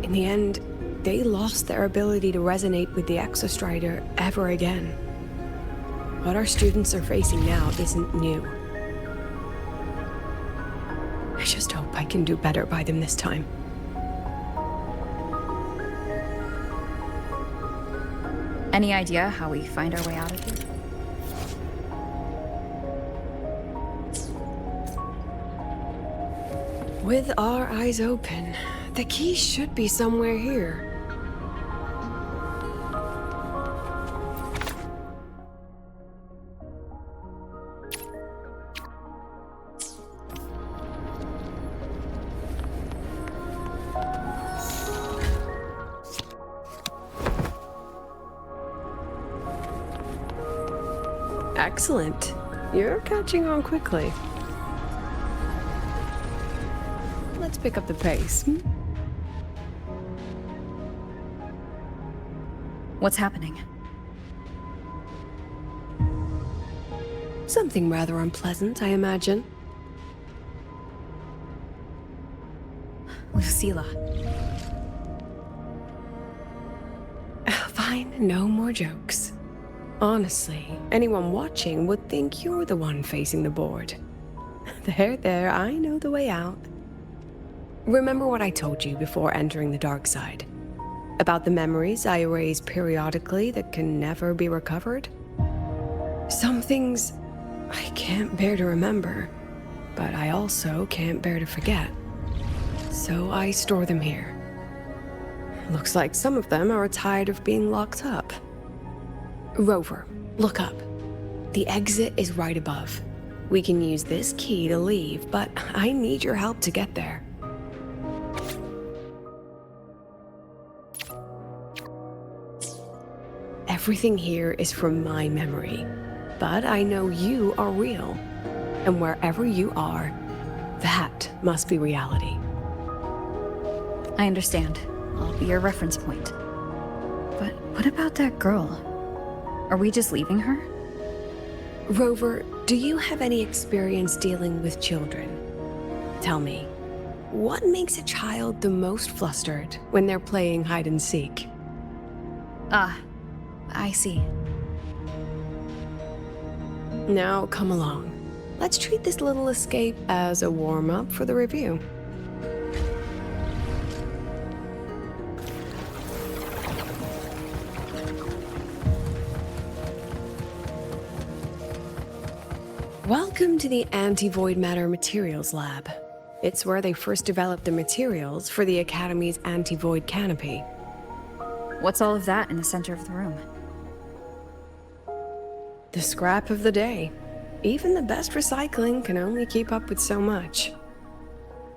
in the end, they lost their ability to resonate with the Exostrider ever again. What our students are facing now isn't new. I just hope I can do better by them this time. Any idea how we find our way out of here? With our eyes open, the key should be somewhere here. Excellent. You're catching on quickly. Let's pick up the pace. What's happening? Something rather unpleasant, I imagine. Lucilla. Fine, no more jokes. Honestly, anyone watching would think you're the one facing the board. There, I know the way out. Remember what I told you before entering the dark side? About the memories I erase periodically that can never be recovered? Some things I can't bear to remember, but I also can't bear to forget. So I store them here. Looks like some of them are tired of being locked up. Rover, look up. The exit is right above. We can use this key to leave, but I need your help to get there. Everything here is from my memory, but I know you are real. And wherever you are, that must be reality. I understand. I'll be your reference point. But what about that girl? Are we just leaving her? Rover, do you have any experience dealing with children? Tell me, what makes a child the most flustered when they're playing hide and seek? Ah, I see. Now come along. Let's treat this little escape as a warm-up for the review. Welcome to the Anti-Void Matter Materials Lab. It's where they first developed the materials for the Academy's anti-void canopy. What's all of that in the center of the room? The scrap of the day. Even the best recycling can only keep up with so much.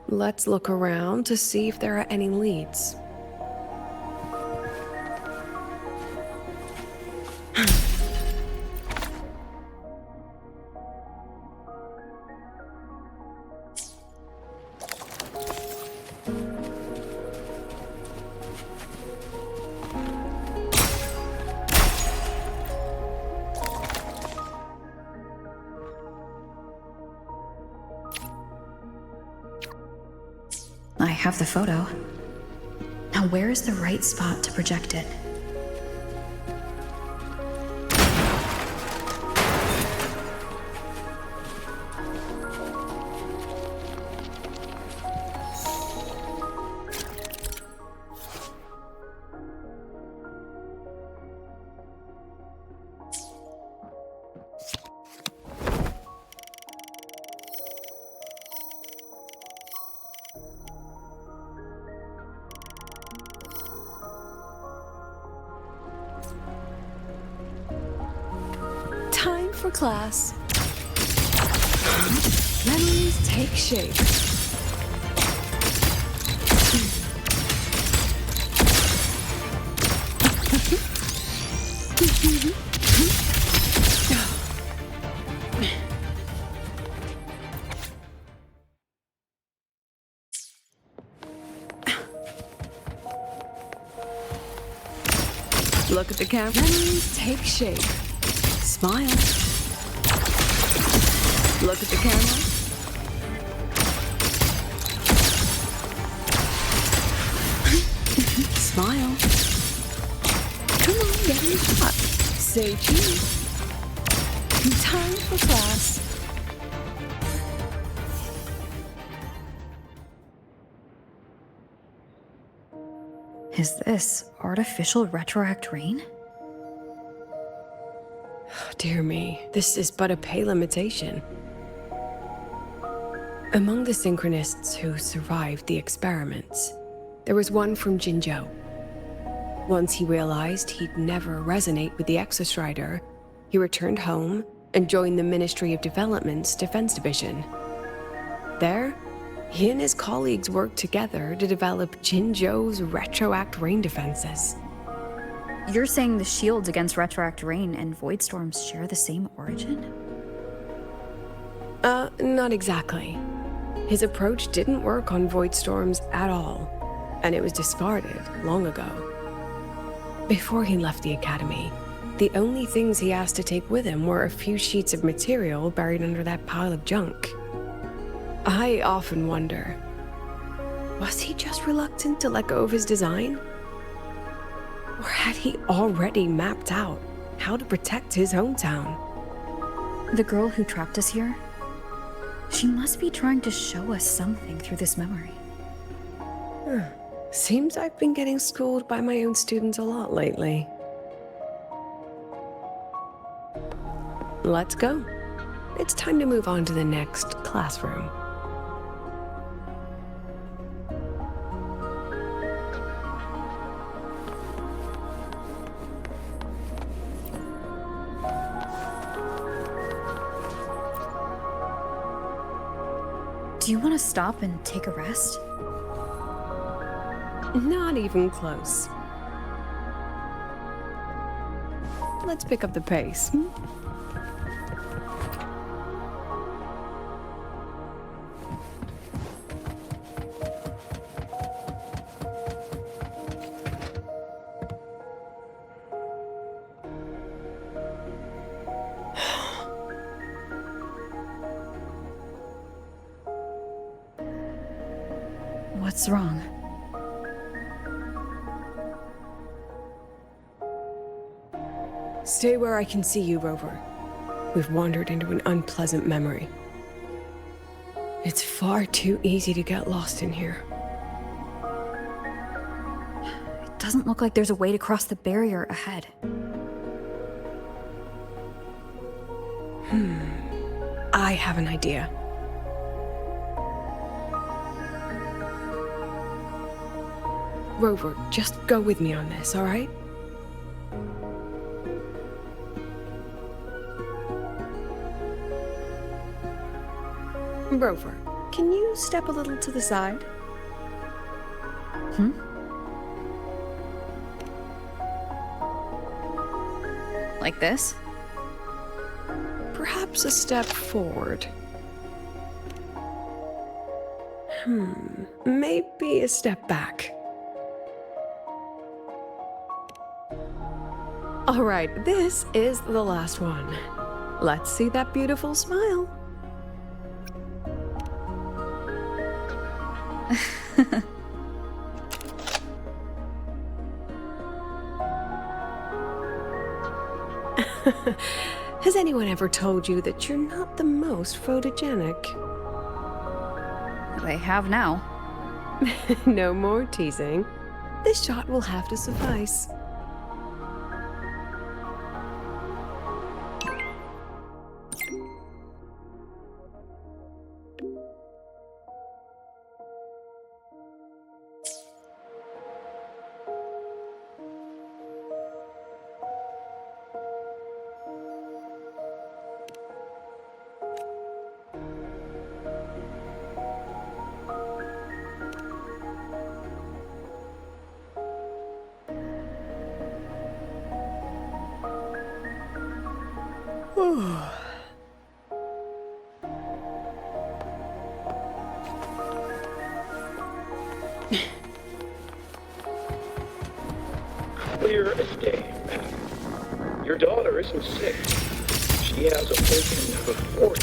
Let's look around to see if there are any leads. I have the photo. Now where is the right spot to project it? Time for class. Memories take shape. Look at the camera. Memories take shape. Smile. Look at the camera. Smile. Come on, get in the shot. Say cheese. Time for class. Is this artificial retroact rain? Dear me, this is but a pale imitation. Among the synchronists who survived the experiments, there was one from Jinzhou. Once he realized he'd never resonate with the Exostrider, he returned home and joined the Ministry of Development's Defense Division. There, he and his colleagues worked together to develop Jinzhou's retroact rain defenses. You're saying the shields against retroact rain and void storms share the same origin? Not exactly. His approach didn't work on void storms at all, and it was discarded long ago. Before he left the academy, the only things he asked to take with him were a few sheets of material buried under that pile of junk. I often wonder, was he just reluctant to let go of his design? Or had he already mapped out how to protect his hometown? The girl who trapped us here? She must be trying to show us something through this memory. Seems I've been getting schooled by my own students a lot lately. Let's go. It's time to move on to the next classroom. Do you want to stop and take a rest? Not even close. Let's pick up the pace. What's wrong? Stay where I can see you, Rover. We've wandered into an unpleasant memory. It's far too easy to get lost in here. It doesn't look like there's a way to cross the barrier ahead. I have an idea. Rover, just go with me on this, all right? Rover, can you step a little to the side? Like this? Perhaps a step forward. Maybe a step back. All right, this is the last one. Let's see that beautiful smile. Has anyone ever told you that you're not the most photogenic? They have now. No more teasing. This shot will have to suffice. isn't sick. She has a function number 40,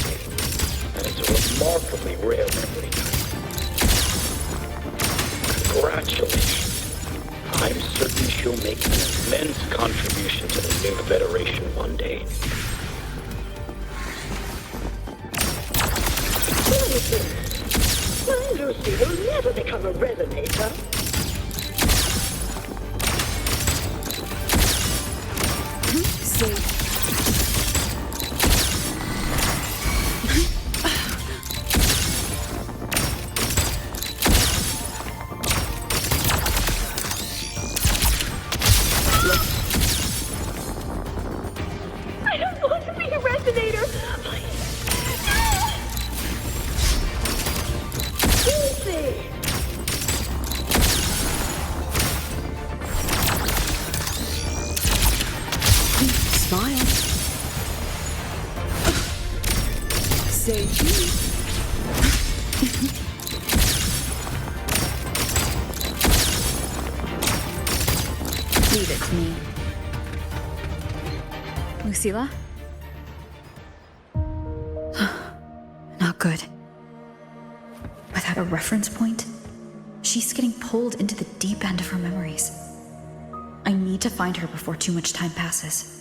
and it's a remarkably rare memory type. Congratulations. I'm certain she'll make an immense contribution to the new Federation one day. My Lucy will never become a resonator. I don't want to be a resonator. Lucy! Smile. Say cheese. Leave it to me. Lucilla? Not good. Without a reference point, she's getting pulled into the deep end of her memories. I need to find her before too much time passes.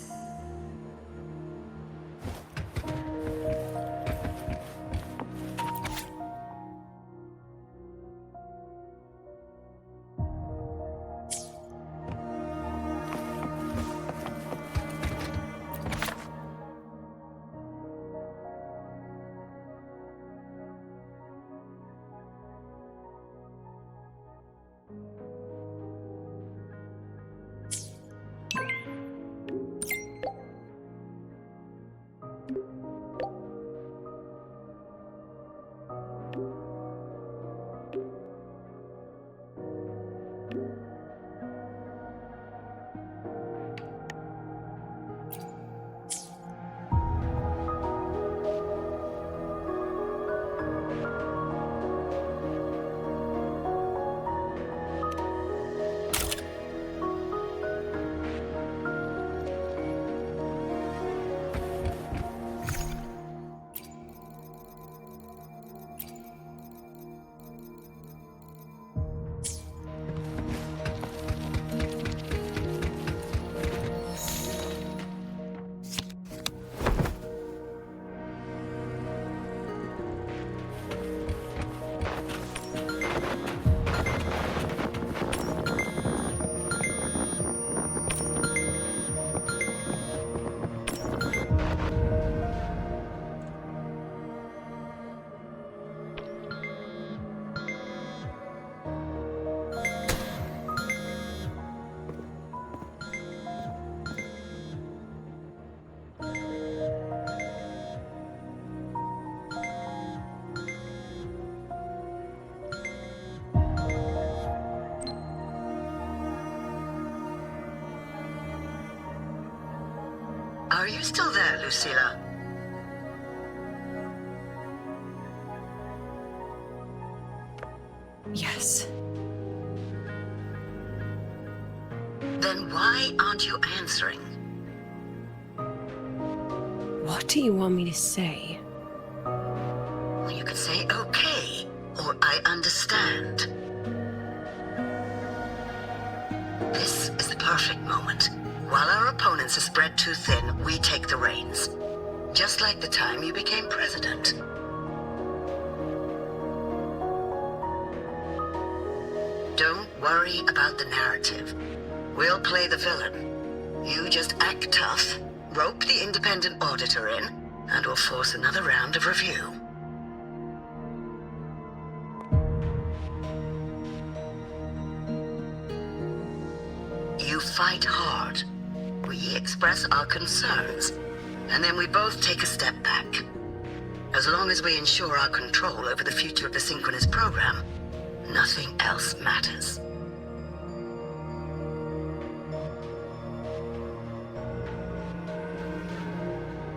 Are you still there, Lucilla? Yes. Then why aren't you answering? What do you want me to say? Well, you could say okay, or I understand. This is the perfect moment. While our opponents are spread too thin, we take the reins. Just like the time you became president. Don't worry about the narrative. We'll play the villain. You just act tough, rope the independent auditor in, and we'll force another round of review. You fight hard. We express our concerns, and then we both take a step back. As long as we ensure our control over the future of the synchronous program, nothing else matters.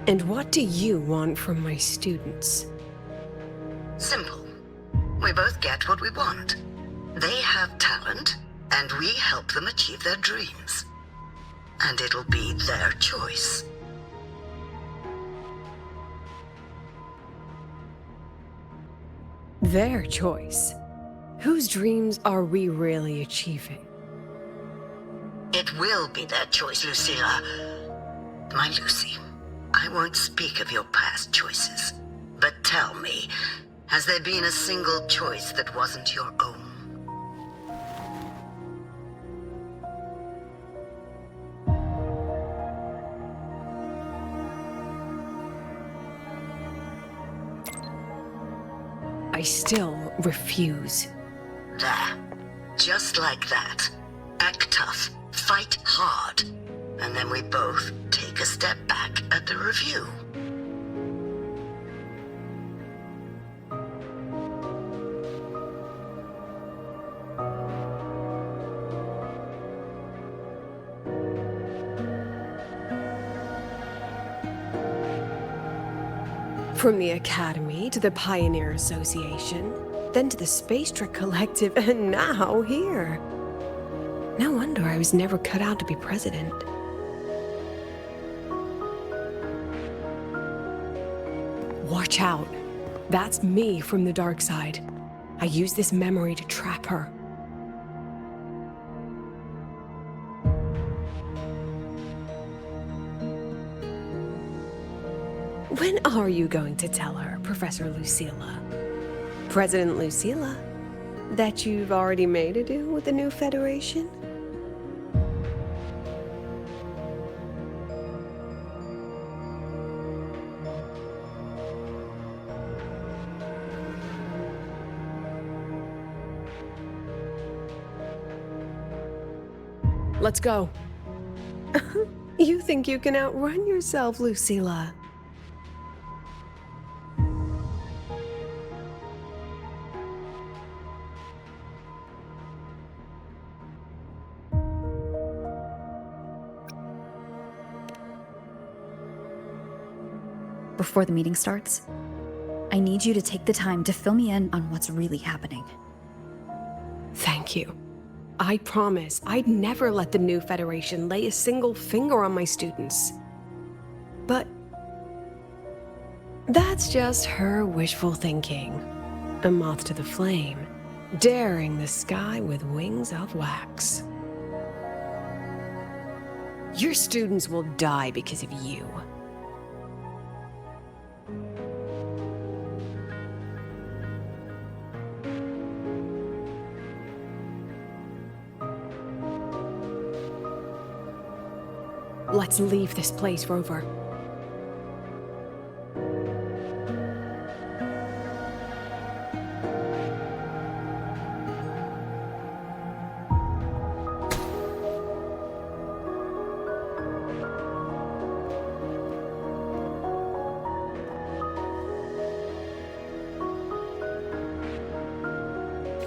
And what do you want from my students? Simple. We both get what we want. They have talent, and we help them achieve their dreams. And it'll be their choice. Their choice. Whose dreams are we really achieving? It will be their choice, Lucilla. My Lucy, I won't speak of your past choices. But tell me, has there been a single choice that wasn't your own? I still refuse. There. Just like that. Act tough. Fight hard. And then we both take a step back at the review. From the Academy to the Pioneer Association, then to the Space Trek Collective, and now here. No wonder I was never cut out to be president. Watch out. That's me from the dark side. I use this memory to trap her. When are you going to tell her, Professor Lucilla? President Lucilla? That you've already made a deal with the new Federation? Let's go. You think you can outrun yourself, Lucilla? Before the meeting starts, I need you to take the time to fill me in on what's really happening. Thank you. I promise I'd never let the new Federation lay a single finger on my students. But that's just her wishful thinking. A moth to the flame, daring the sky with wings of wax. Your students will die because of you. Let's leave this place, Rover.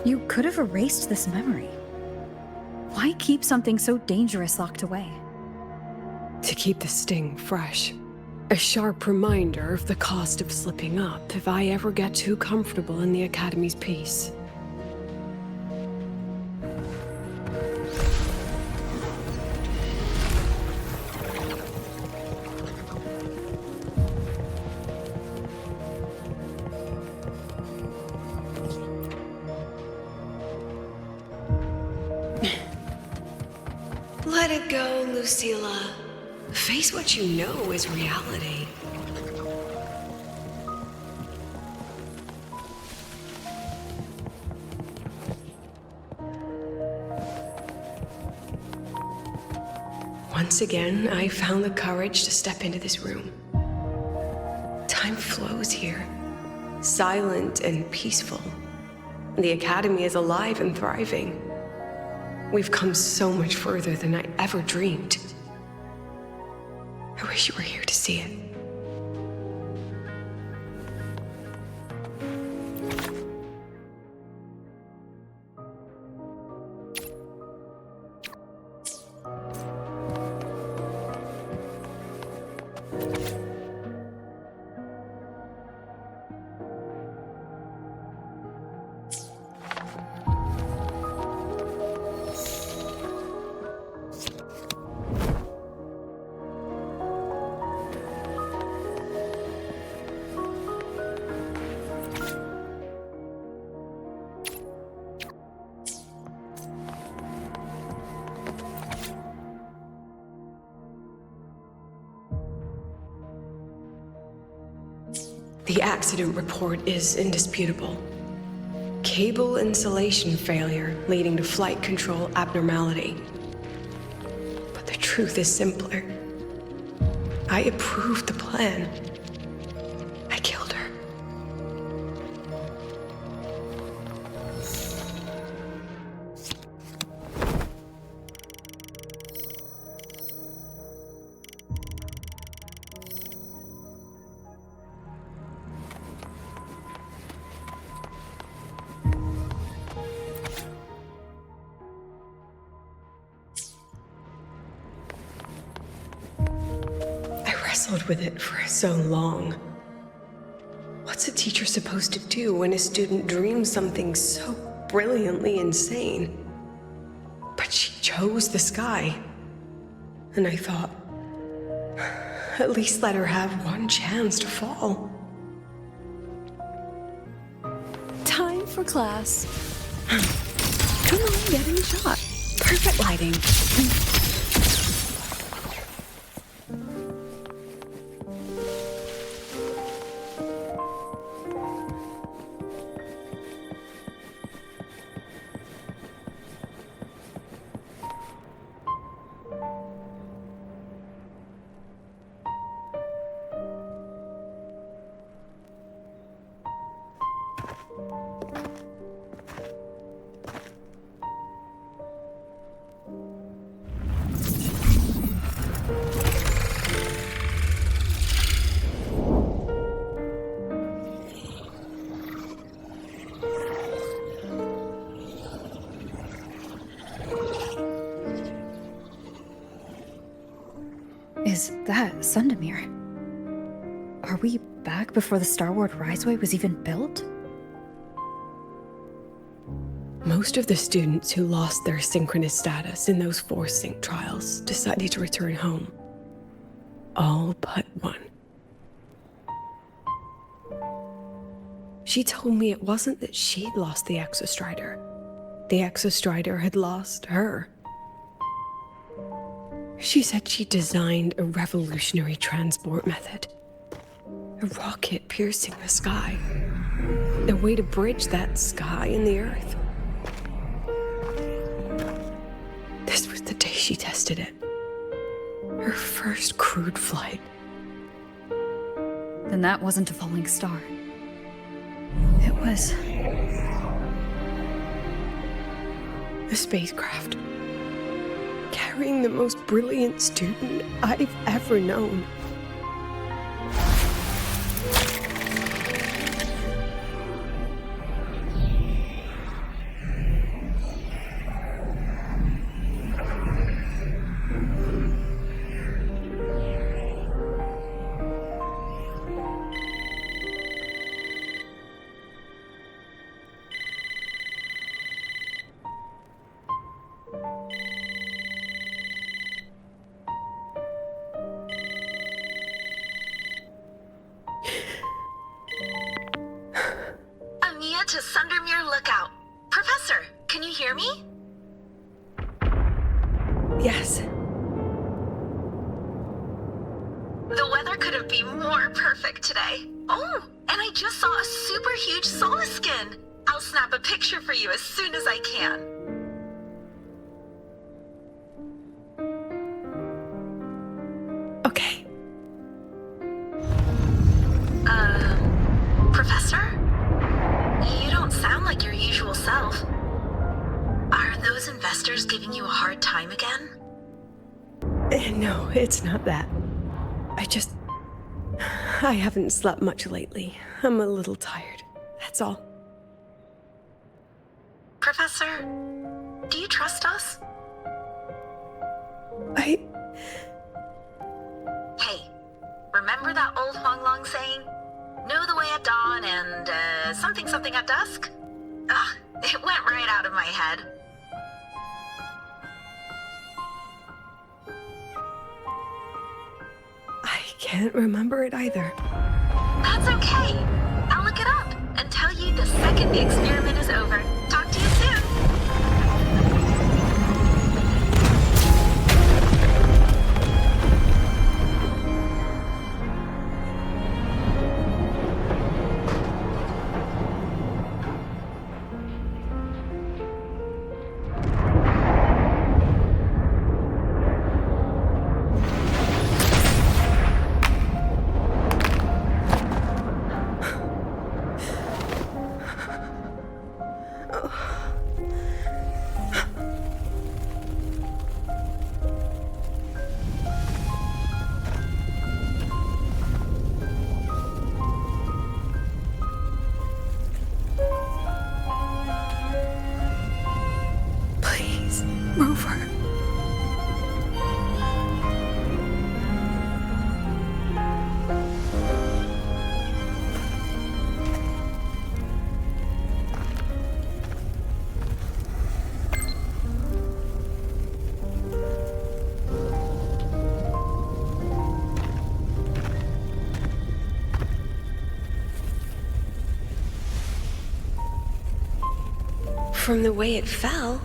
You could have erased this memory. Why keep something so dangerous locked away? To keep the sting fresh. A sharp reminder of the cost of slipping up if I ever get too comfortable in the Academy's peace. Let it go, Lucilla. Face what you know is reality. Once again, I found the courage to step into this room. Time flows here, silent and peaceful. The Academy is alive and thriving. We've come so much further than I ever dreamed. I wish you were here to see it. The accident report is indisputable. Cable insulation failure leading to flight control abnormality. But the truth is simpler. I approved the plan. I killed her. With it for so long. What's a teacher supposed to do when a student dreams something so brilliantly insane? But she chose the sky. And I thought, at least let her have one chance to fall. Time for class. Come on, get in the shot. Perfect lighting. Is that Sundamir? Are we back before the Starward Riseway was even built? Most of the students who lost their synchronous status in those 4 sync trials decided to return home. All but one. She told me it wasn't that she'd lost the Exostrider. The Exostrider had lost her. She said she designed a revolutionary transport method. A rocket piercing the sky. A way to bridge that sky and the Earth. This was the day she tested it. Her first crewed flight. Then that wasn't a falling star. It was... a spacecraft. Carrying the most brilliant student I've ever known. To Sundermere Lookout. Professor, can you hear me? Yes. The weather couldn't be more perfect today. Oh, and I just saw a super huge solar skin. I'll snap a picture for you as soon as I can. Okay. Professor? You don't sound like your usual self. Are those investors giving you a hard time again? No, it's not that. I haven't slept much lately. I'm a little tired. That's all. Professor, do you trust us? Hey, remember that old Huanglong saying? Know the way at dawn and, something at dusk? Ugh, it went right out of my head. I can't remember it either. That's okay. I'll look it up and tell you the second the experiment is over. Talk to you soon. From the way it fell,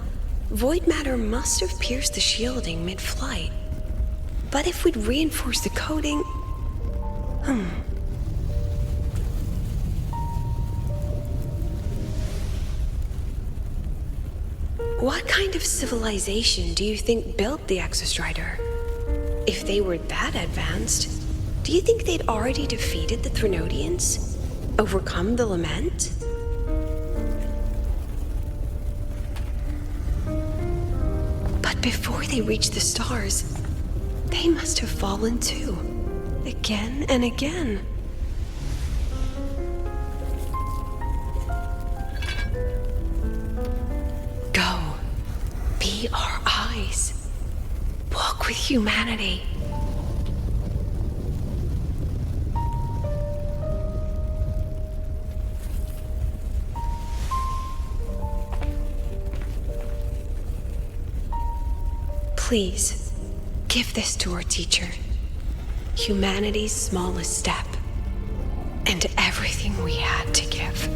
void matter must have pierced the shielding mid-flight. But if we'd reinforced the coating... What kind of civilization do you think built the Exostrider? If they were that advanced, do you think they'd already defeated the Threnodians? Overcome the Lament? But before they reached the stars, they must have fallen too. Again and again. Go. Be our eyes. Walk with humanity. Please, give this to our teacher. Humanity's smallest step, and everything we had to give.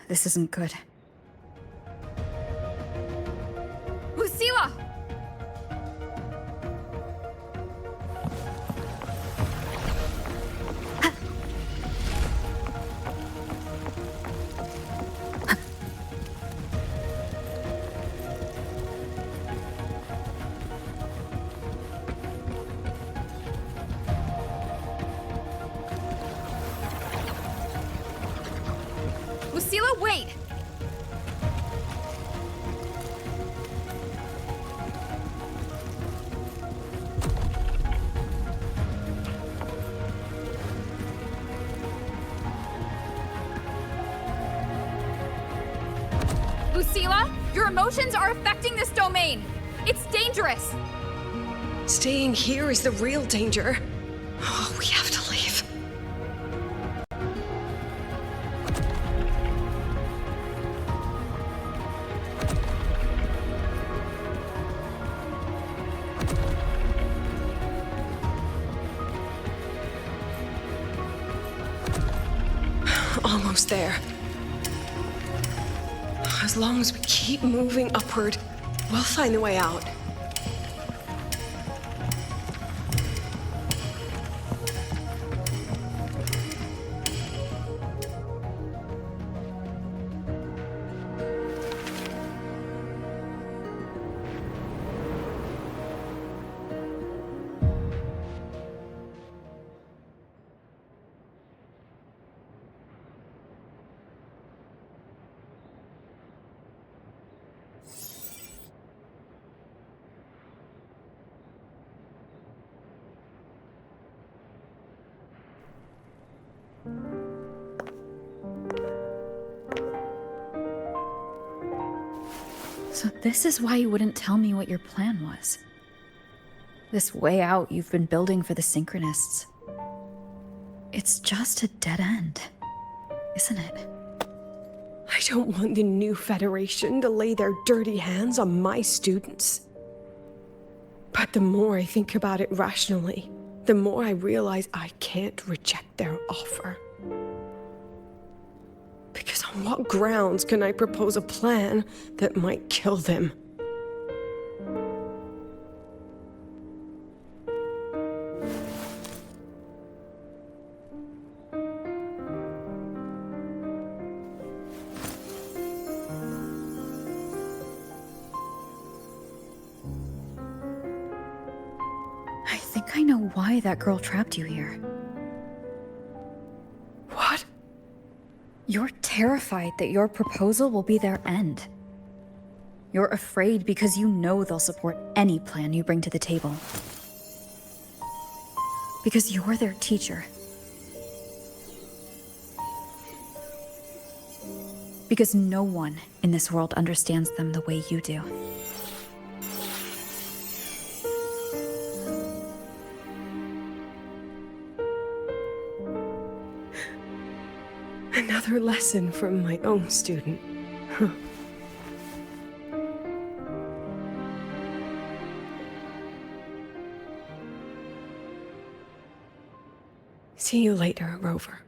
This isn't good. Lucilla! Lucilla, wait! Lucilla, your emotions are affecting this domain. It's dangerous. Staying here is the real danger. Oh, we have to leave. Almost there. As long as we keep moving upward, we'll find the way out. So this is why you wouldn't tell me what your plan was. This way out you've been building for the Synchronists. It's just a dead end, isn't it? I don't want the new Federation to lay their dirty hands on my students. But the more I think about it rationally, the more I realize I can't reject their offer. Because on what grounds can I propose a plan that might kill them? I think I know why that girl trapped you here. What? You're terrified that your proposal will be their end. You're afraid because you know they'll support any plan you bring to the table. Because you're their teacher. Because no one in this world understands them the way you do. another lesson from my own student. Huh. See you later, Rover.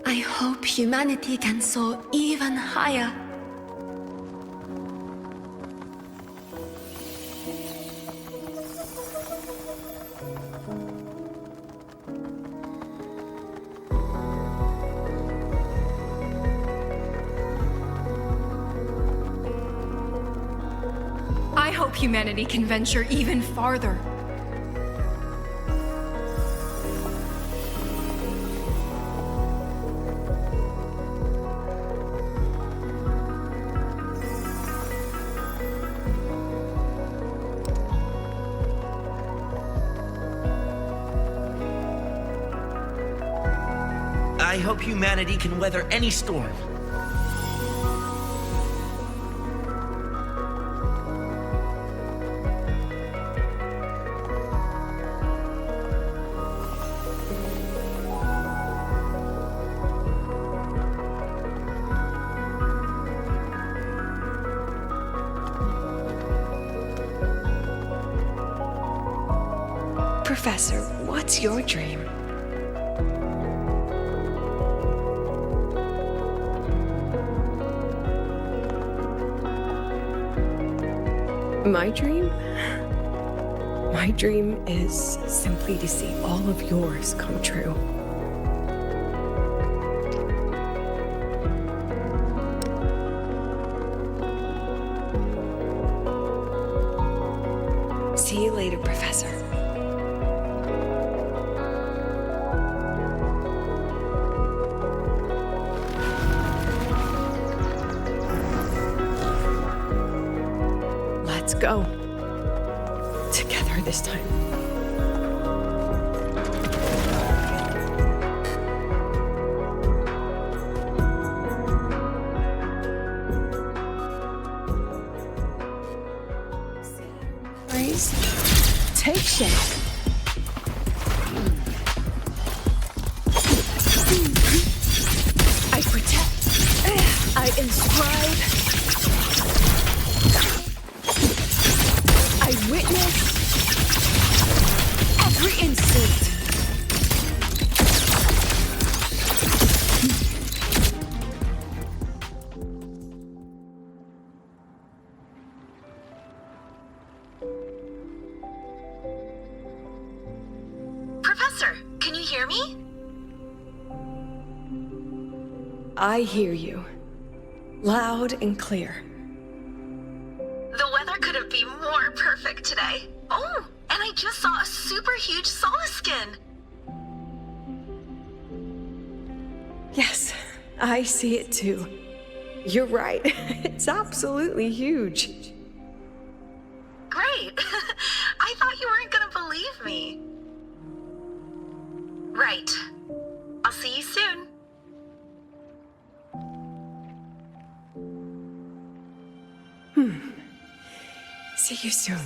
I hope humanity can soar even higher. I hope humanity can venture even farther. I hope humanity can weather any storm. Professor, what's your dream? My dream? My dream is simply to see all of yours come true. See you later, Professor. Let's go. Together this time. Raise. Take shape. I protect. I inscribe. I witness every instinct. Professor, can you hear me? I hear you. Loud and clear. The weather couldn't be more perfect today. Oh, and I just saw a super huge solar skin. Yes, I see it too. You're right. It's absolutely huge. Great. I thought you weren't gonna believe me. Right. I'll see you soon. See you soon.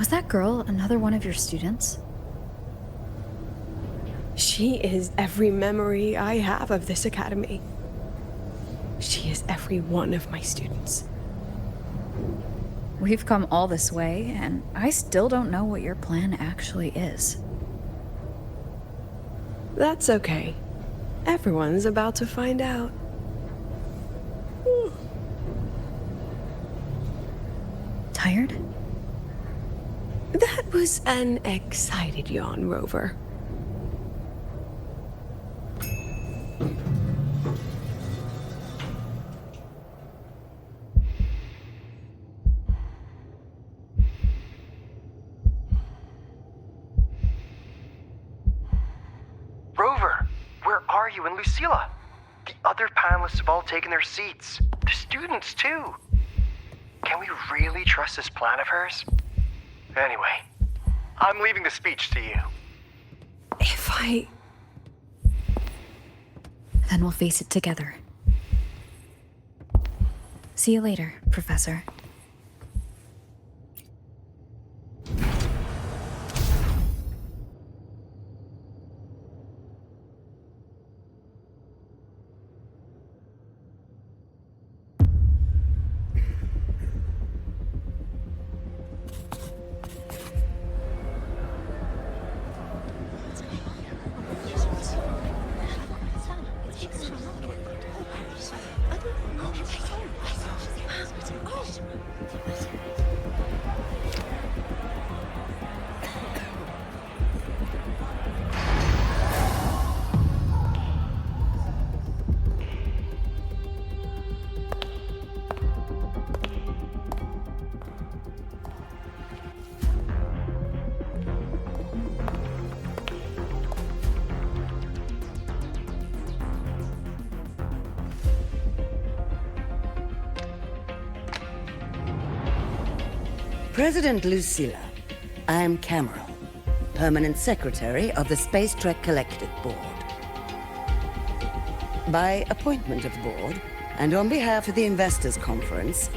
Was that girl another one of your students? She is every memory I have of this academy. She is every one of my students. We've come all this way, and I still don't know what your plan actually is. That's okay. Everyone's about to find out. Tired? That was an excited yawn, Rover. Rover, where are you and Lucilla? The other panelists have all taken their seats. The students, too. Can we really trust this plan of hers? Anyway, I'm leaving the speech to you. Then we'll face it together. See you later, Professor. President Lucilla, I am Cameron, Permanent Secretary of the Space Trek Collective Board. By appointment of the board, and on behalf of the Investors Conference,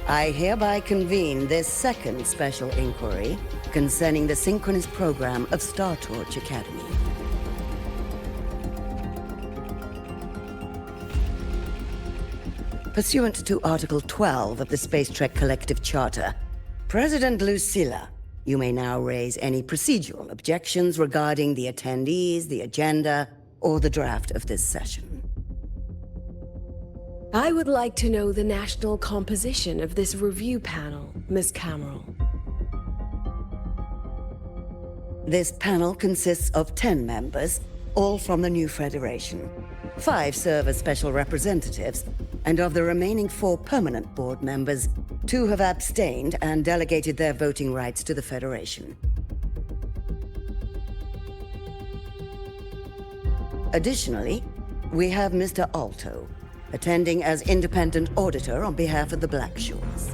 I hereby convene this second special inquiry concerning the synchronous program of Star Torch Academy. Pursuant to Article 12 of the Space Trek Collective Charter, President Lucilla, you may now raise any procedural objections regarding the attendees, the agenda, or the draft of this session. I would like to know the national composition of this review panel, Ms. Cameron. This panel consists of 10 members, all from the new Federation. 5 serve as special representatives, and of the remaining 4 permanent board members, 2 have abstained and delegated their voting rights to the Federation. Additionally, we have Mr. Alto, attending as independent auditor on behalf of the Black Shores.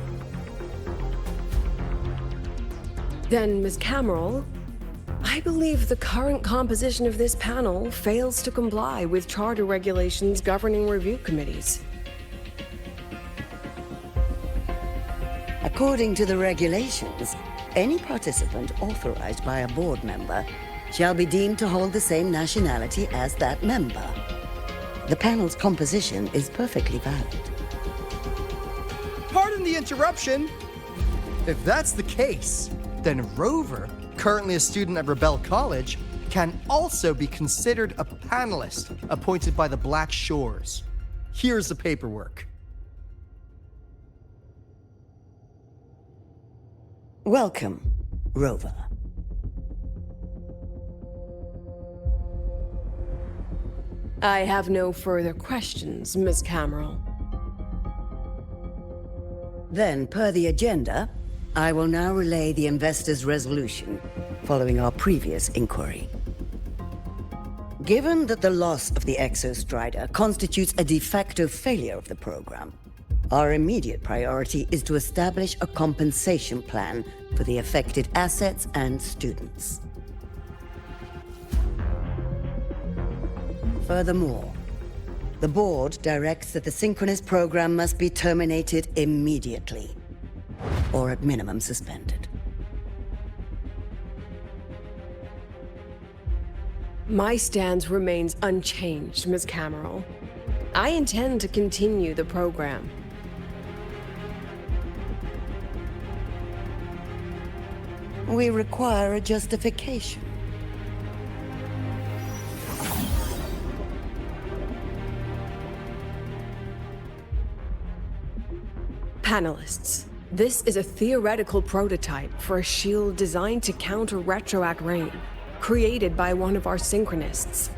Then, Ms. Cameron, I believe the current composition of this panel fails to comply with charter regulations governing review committees. According to the regulations, any participant authorized by a board member shall be deemed to hold the same nationality as that member. The panel's composition is perfectly valid. Pardon the interruption. If that's the case, then Rover, currently a student at Rebel College, can also be considered a panelist appointed by the Black Shores. Here's the paperwork. Welcome, Rover. I have no further questions, Ms. Cameron. Then, per the agenda, I will now relay the investors' resolution following our previous inquiry. Given that the loss of the Exostrider constitutes a de facto failure of the program, our immediate priority is to establish a compensation plan for the affected assets and students. Furthermore, the board directs that the synchronous program must be terminated immediately, or at minimum suspended. My stance remains unchanged, Ms. Cameron. I intend to continue the program. We require a justification. Panelists, this is a theoretical prototype for a shield designed to counter retroact rain, created by one of our synchronists.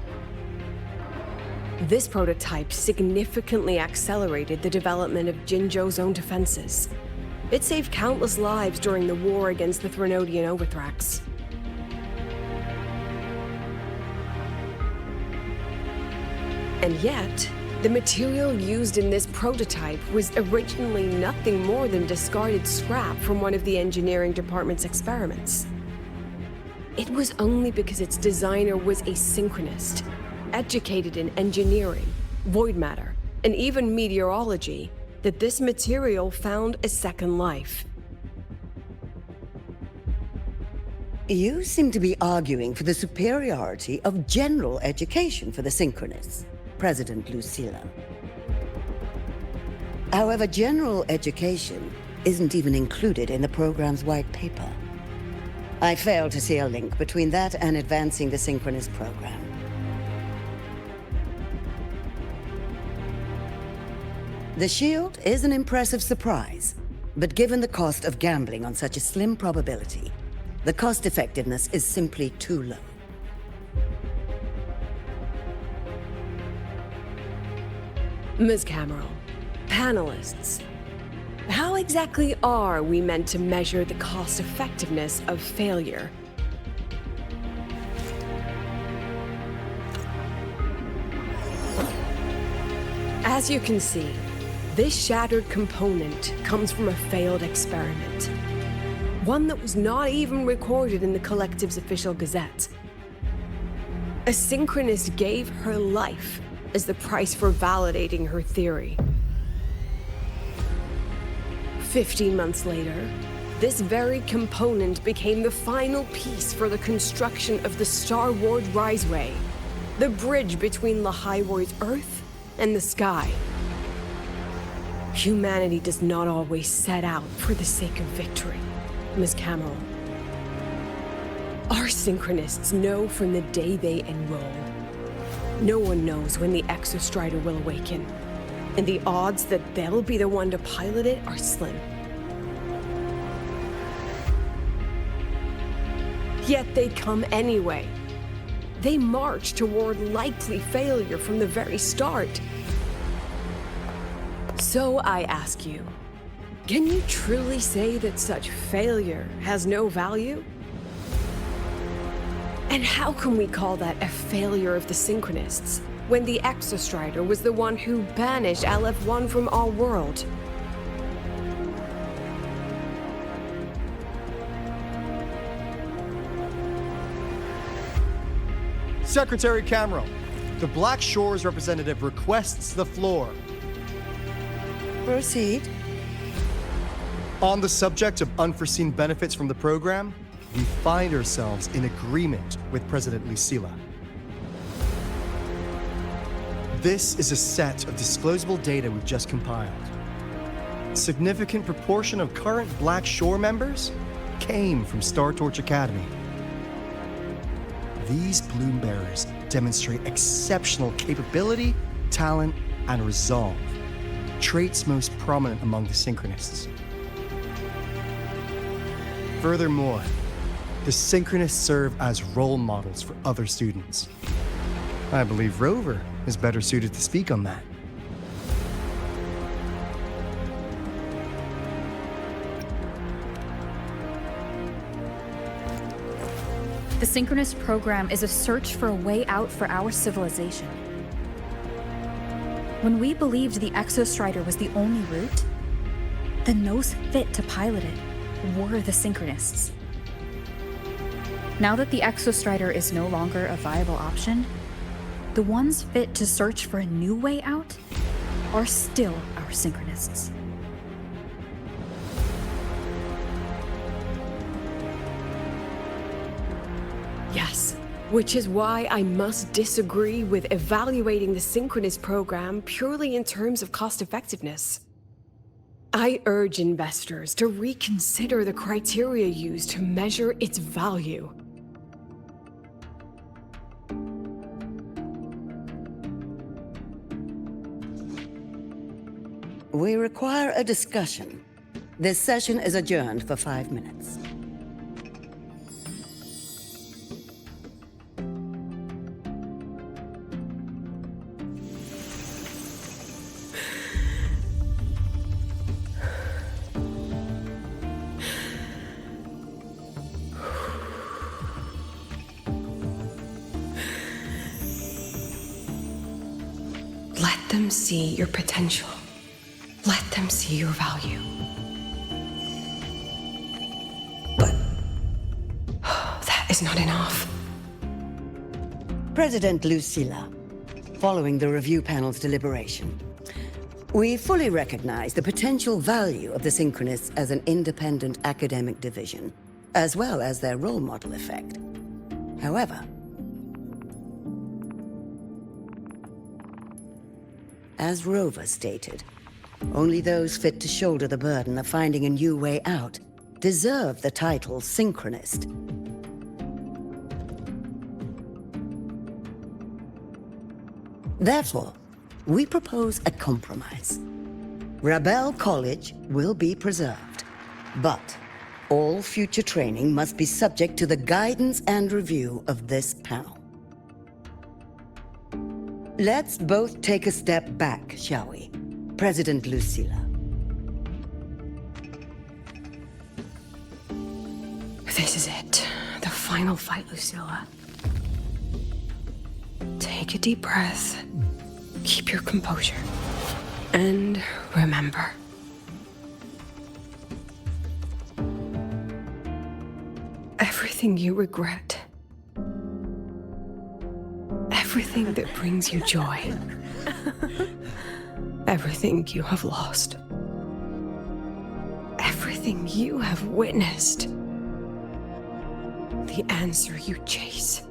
This prototype significantly accelerated the development of Jinzhou's own defenses. It saved countless lives during the war against the Threnodian Overthrax. And yet, the material used in this prototype was originally nothing more than discarded scrap from one of the engineering department's experiments. It was only because its designer was a synchronist, educated in engineering, void matter, and even meteorology, that this material found a second life. You seem to be arguing for the superiority of general education for the synchronists, President Lucilla. However, general education isn't even included in the program's white paper. I fail to see a link between that and advancing the synchronist program. The shield is an impressive surprise, but given the cost of gambling on such a slim probability, the cost-effectiveness is simply too low. Ms. Cameron, panelists, how exactly are we meant to measure the cost-effectiveness of failure? As you can see, this shattered component comes from a failed experiment. One that was not even recorded in the Collective's official gazette. A synchronist gave her life as the price for validating her theory. 15 months later, this very component became the final piece for the construction of the Starward Riseway, the bridge between lahai-roi's Earth and the sky. Humanity does not always set out for the sake of victory, Ms. Cameron. Our synchronists know from the day they enroll. No one knows when the Exostrider will awaken, and the odds that they'll be the one to pilot it are slim. Yet they come anyway. They march toward likely failure from the very start. So I ask you, can you truly say that such failure has no value? And how can we call that a failure of the synchronists, when the Exostrider was the one who banished LF1 from our world? Secretary Cameron, the Black Shores representative requests the floor. Proceed. On the subject of unforeseen benefits from the program, we find ourselves in agreement with President Lucilla. This is a set of disclosable data we've just compiled. A significant proportion of current Black Shore members came from Star Torch Academy. These bloom bearers demonstrate exceptional capability, talent, and resolve, traits most prominent among the synchronists. Furthermore, the synchronists serve as role models for other students. I believe Rover is better suited to speak on that. The synchronous program is a search for a way out for our civilization. When we believed the Exostrider was the only route, then those fit to pilot it were the synchronists. Now that the Exostrider is no longer a viable option, the ones fit to search for a new way out are still our synchronists. Yes, Which is why I must disagree with evaluating the synchronous program purely in terms of cost effectiveness. I urge investors to reconsider the criteria used to measure its value. We require a discussion. This session is adjourned for 5 minutes. Let them see your potential. Let them see your value. But that is not enough. President Lucilla, following the review panel's deliberation, we fully recognize the potential value of the Synchronists as an independent academic division, as well as their role model effect. However, as Rover stated, only those fit to shoulder the burden of finding a new way out deserve the title Synchronist. Therefore, we propose a compromise. Rebel College will be preserved, but all future training must be subject to the guidance and review of this panel. Let's both take a step back, shall we? President Lucilla. This is it. The final fight, Lucilla. Take a deep breath. Keep your composure. And remember. Everything you regret. Everything that brings you joy. Everything you have lost. Everything you have witnessed. The answer you chase.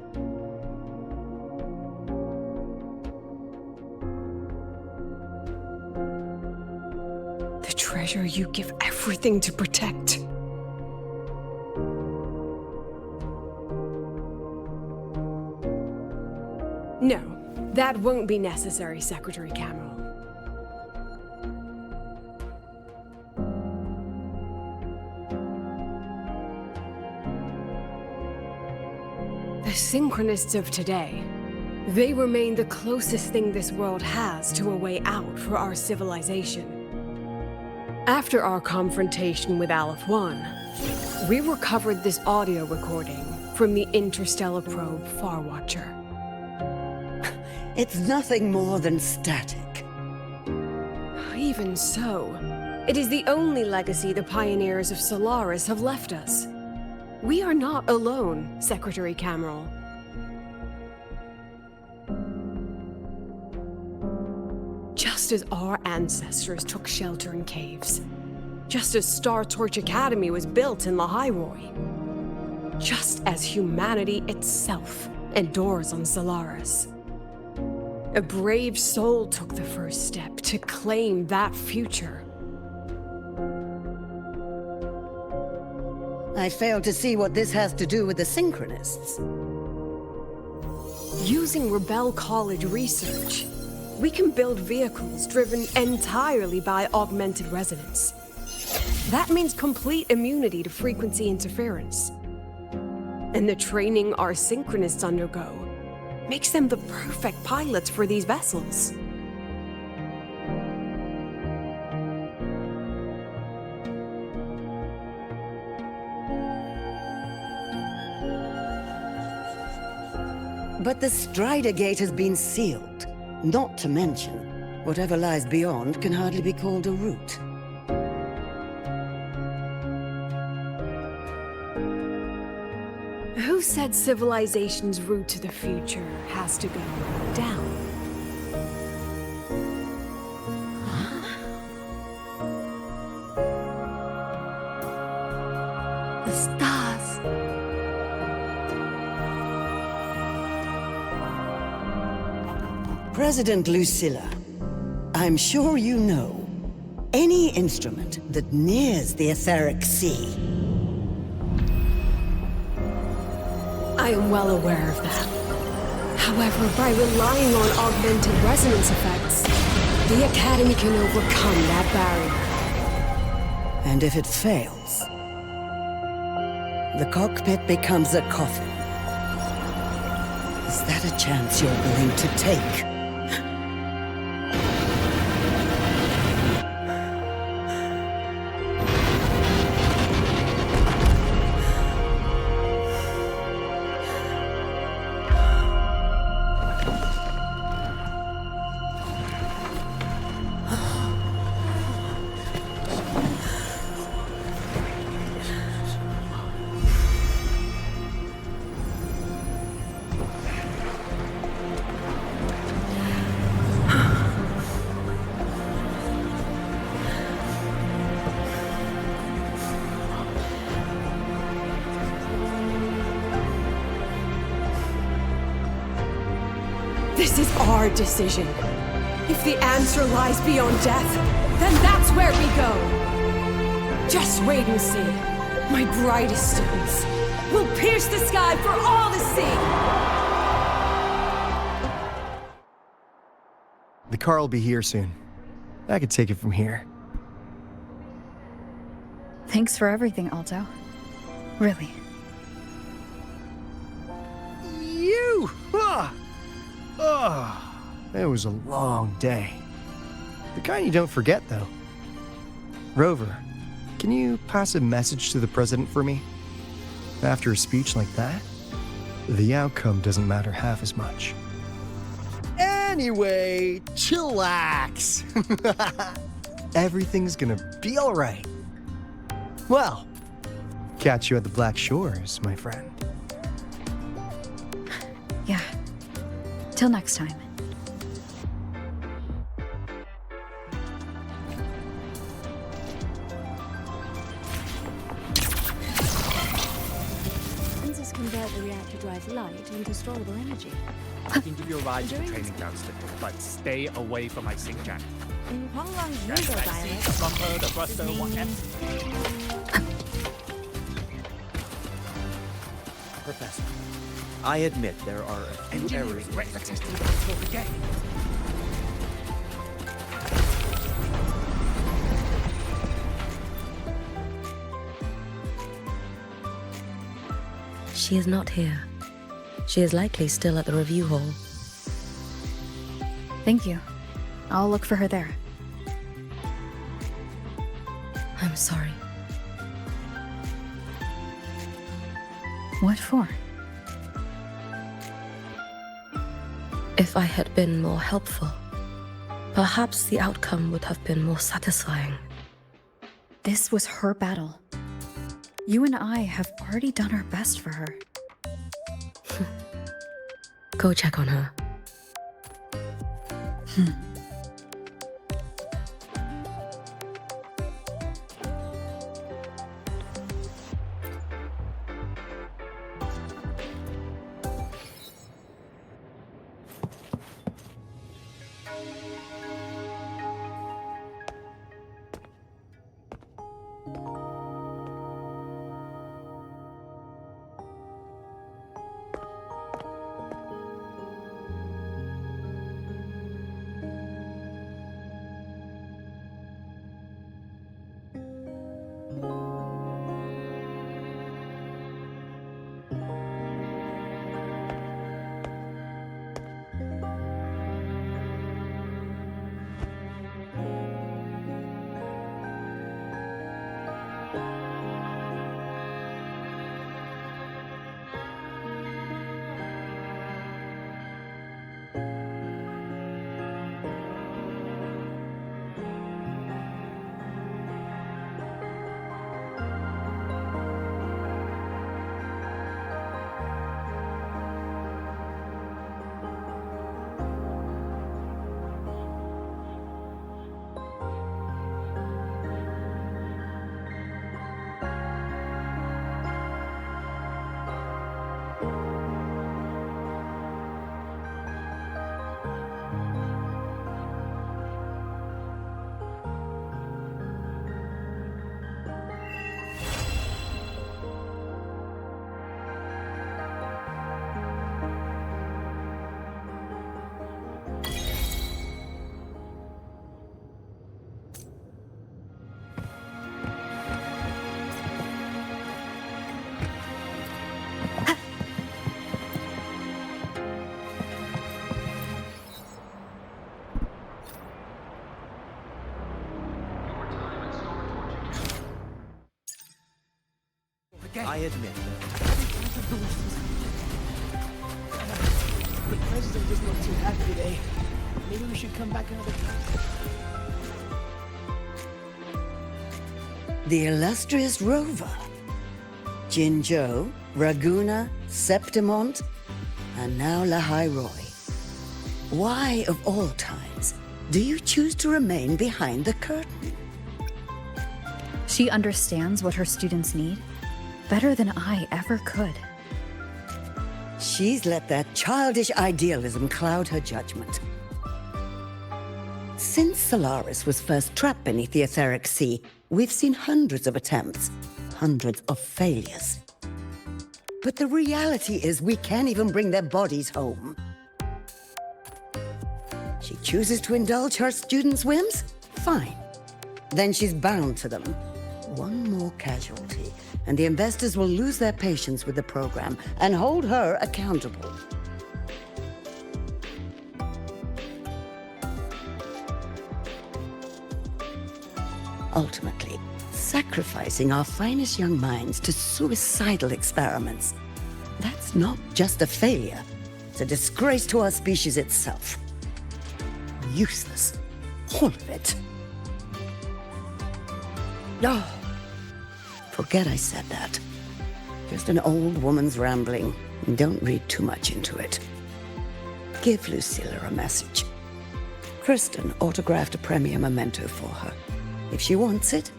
The treasure you give everything to protect. No, that won't be necessary, Secretary Cameron. The Synchronists of today, they remain the closest thing this world has to a way out for our civilization. After our confrontation with Aleph 1, we recovered this audio recording from the interstellar probe Farwatcher. It's nothing more than static. Even so, it is the only legacy the pioneers of Solaris have left us. We are not alone, Secretary Cameron. Just as our ancestors took shelter in caves, just as Star Torch Academy was built in lahai-roi, just as humanity itself endures on Solaris, a brave soul took the first step to claim that future. I fail to see what this has to do with the Synchronists. Using Rebel College research, we can build vehicles driven entirely by augmented resonance. That means complete immunity to frequency interference. And the training our Synchronists undergo makes them the perfect pilots for these vessels. But the Strider Gate has been sealed. Not to mention, whatever lies beyond can hardly be called a route. Who said civilization's route to the future has to go down? The stars. President Lucilla, I'm sure you know, any instrument that nears the etheric sea. I am well aware of that. However, by relying on augmented resonance effects, the Academy can overcome that barrier. And if it fails, the cockpit becomes a coffin. Is that a chance you're willing to take? This is our decision. If the answer lies beyond death, then that's where we go. Just wait and see. My brightest students will pierce the sky for all to see. The car will be here soon. I could take it from here. Thanks for everything, Alto. Really. You! Ah! Oh, it was a long day. The kind you don't forget, though. Rover, can you pass a message to the president for me? After a speech like that, the outcome doesn't matter half as much. Anyway, chillax. Everything's gonna be all right. Well, catch you at the Black Shores, my friend. Yeah. Till next time. Lenses convert the reactor drive light into storable energy. I can give you a ride to the training ground, but stay away from my sync jack. In Huanglang's Yes, usual I see dialect, the bumper, the thruster, whatever. Professor, I admit there are a few errors in this system. She is not here. She is likely still at the review hall. Thank you. I'll look for her there. I'm sorry. What for? If I had been more helpful, perhaps the outcome would have been more satisfying. This was her battle. You and I have already done our best for her. Go check on her. I admit. The president just looked too happy today. Maybe we should come back another time. The illustrious Rover. Jinzhou, Raguna, Septimont, and now lahai-roi. Why, of all times, do you choose to remain behind the curtain? She understands what her students need better than I ever could. She's let that childish idealism cloud her judgment. Since Solaris was first trapped beneath the etheric sea, we've seen hundreds of attempts, hundreds of failures. But the reality is we can't even bring their bodies home. She chooses to indulge her students' whims? Fine. Then she's bound to them. One more casualty, and the investors will lose their patience with the program and hold her accountable. Ultimately, sacrificing our finest young minds to suicidal experiments. That's not just a failure. It's a disgrace to our species itself. Useless. All of it. Oh, forget I said that. Just an old woman's rambling. Don't read too much into it. Give Lucilla a message. Kristen autographed a premier memento for her. If she wants it,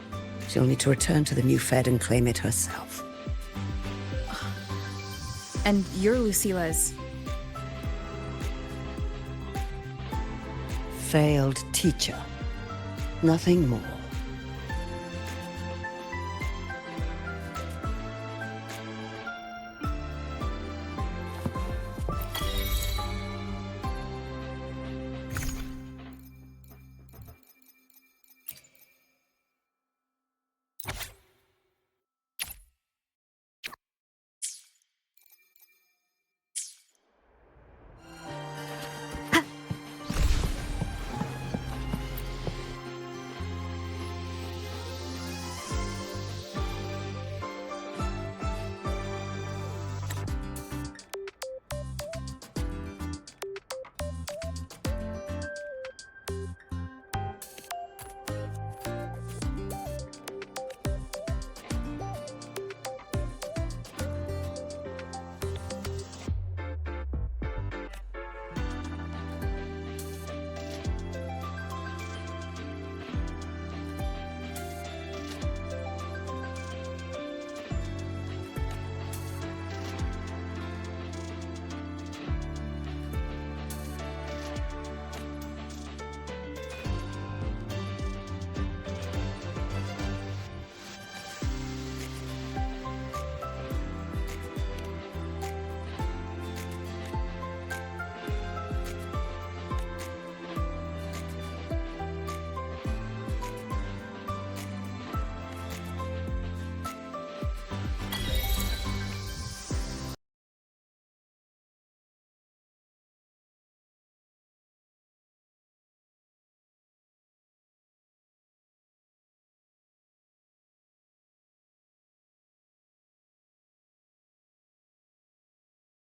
she'll need to return to the new Fed and claim it herself. And you're Lucilla's... failed teacher. Nothing more.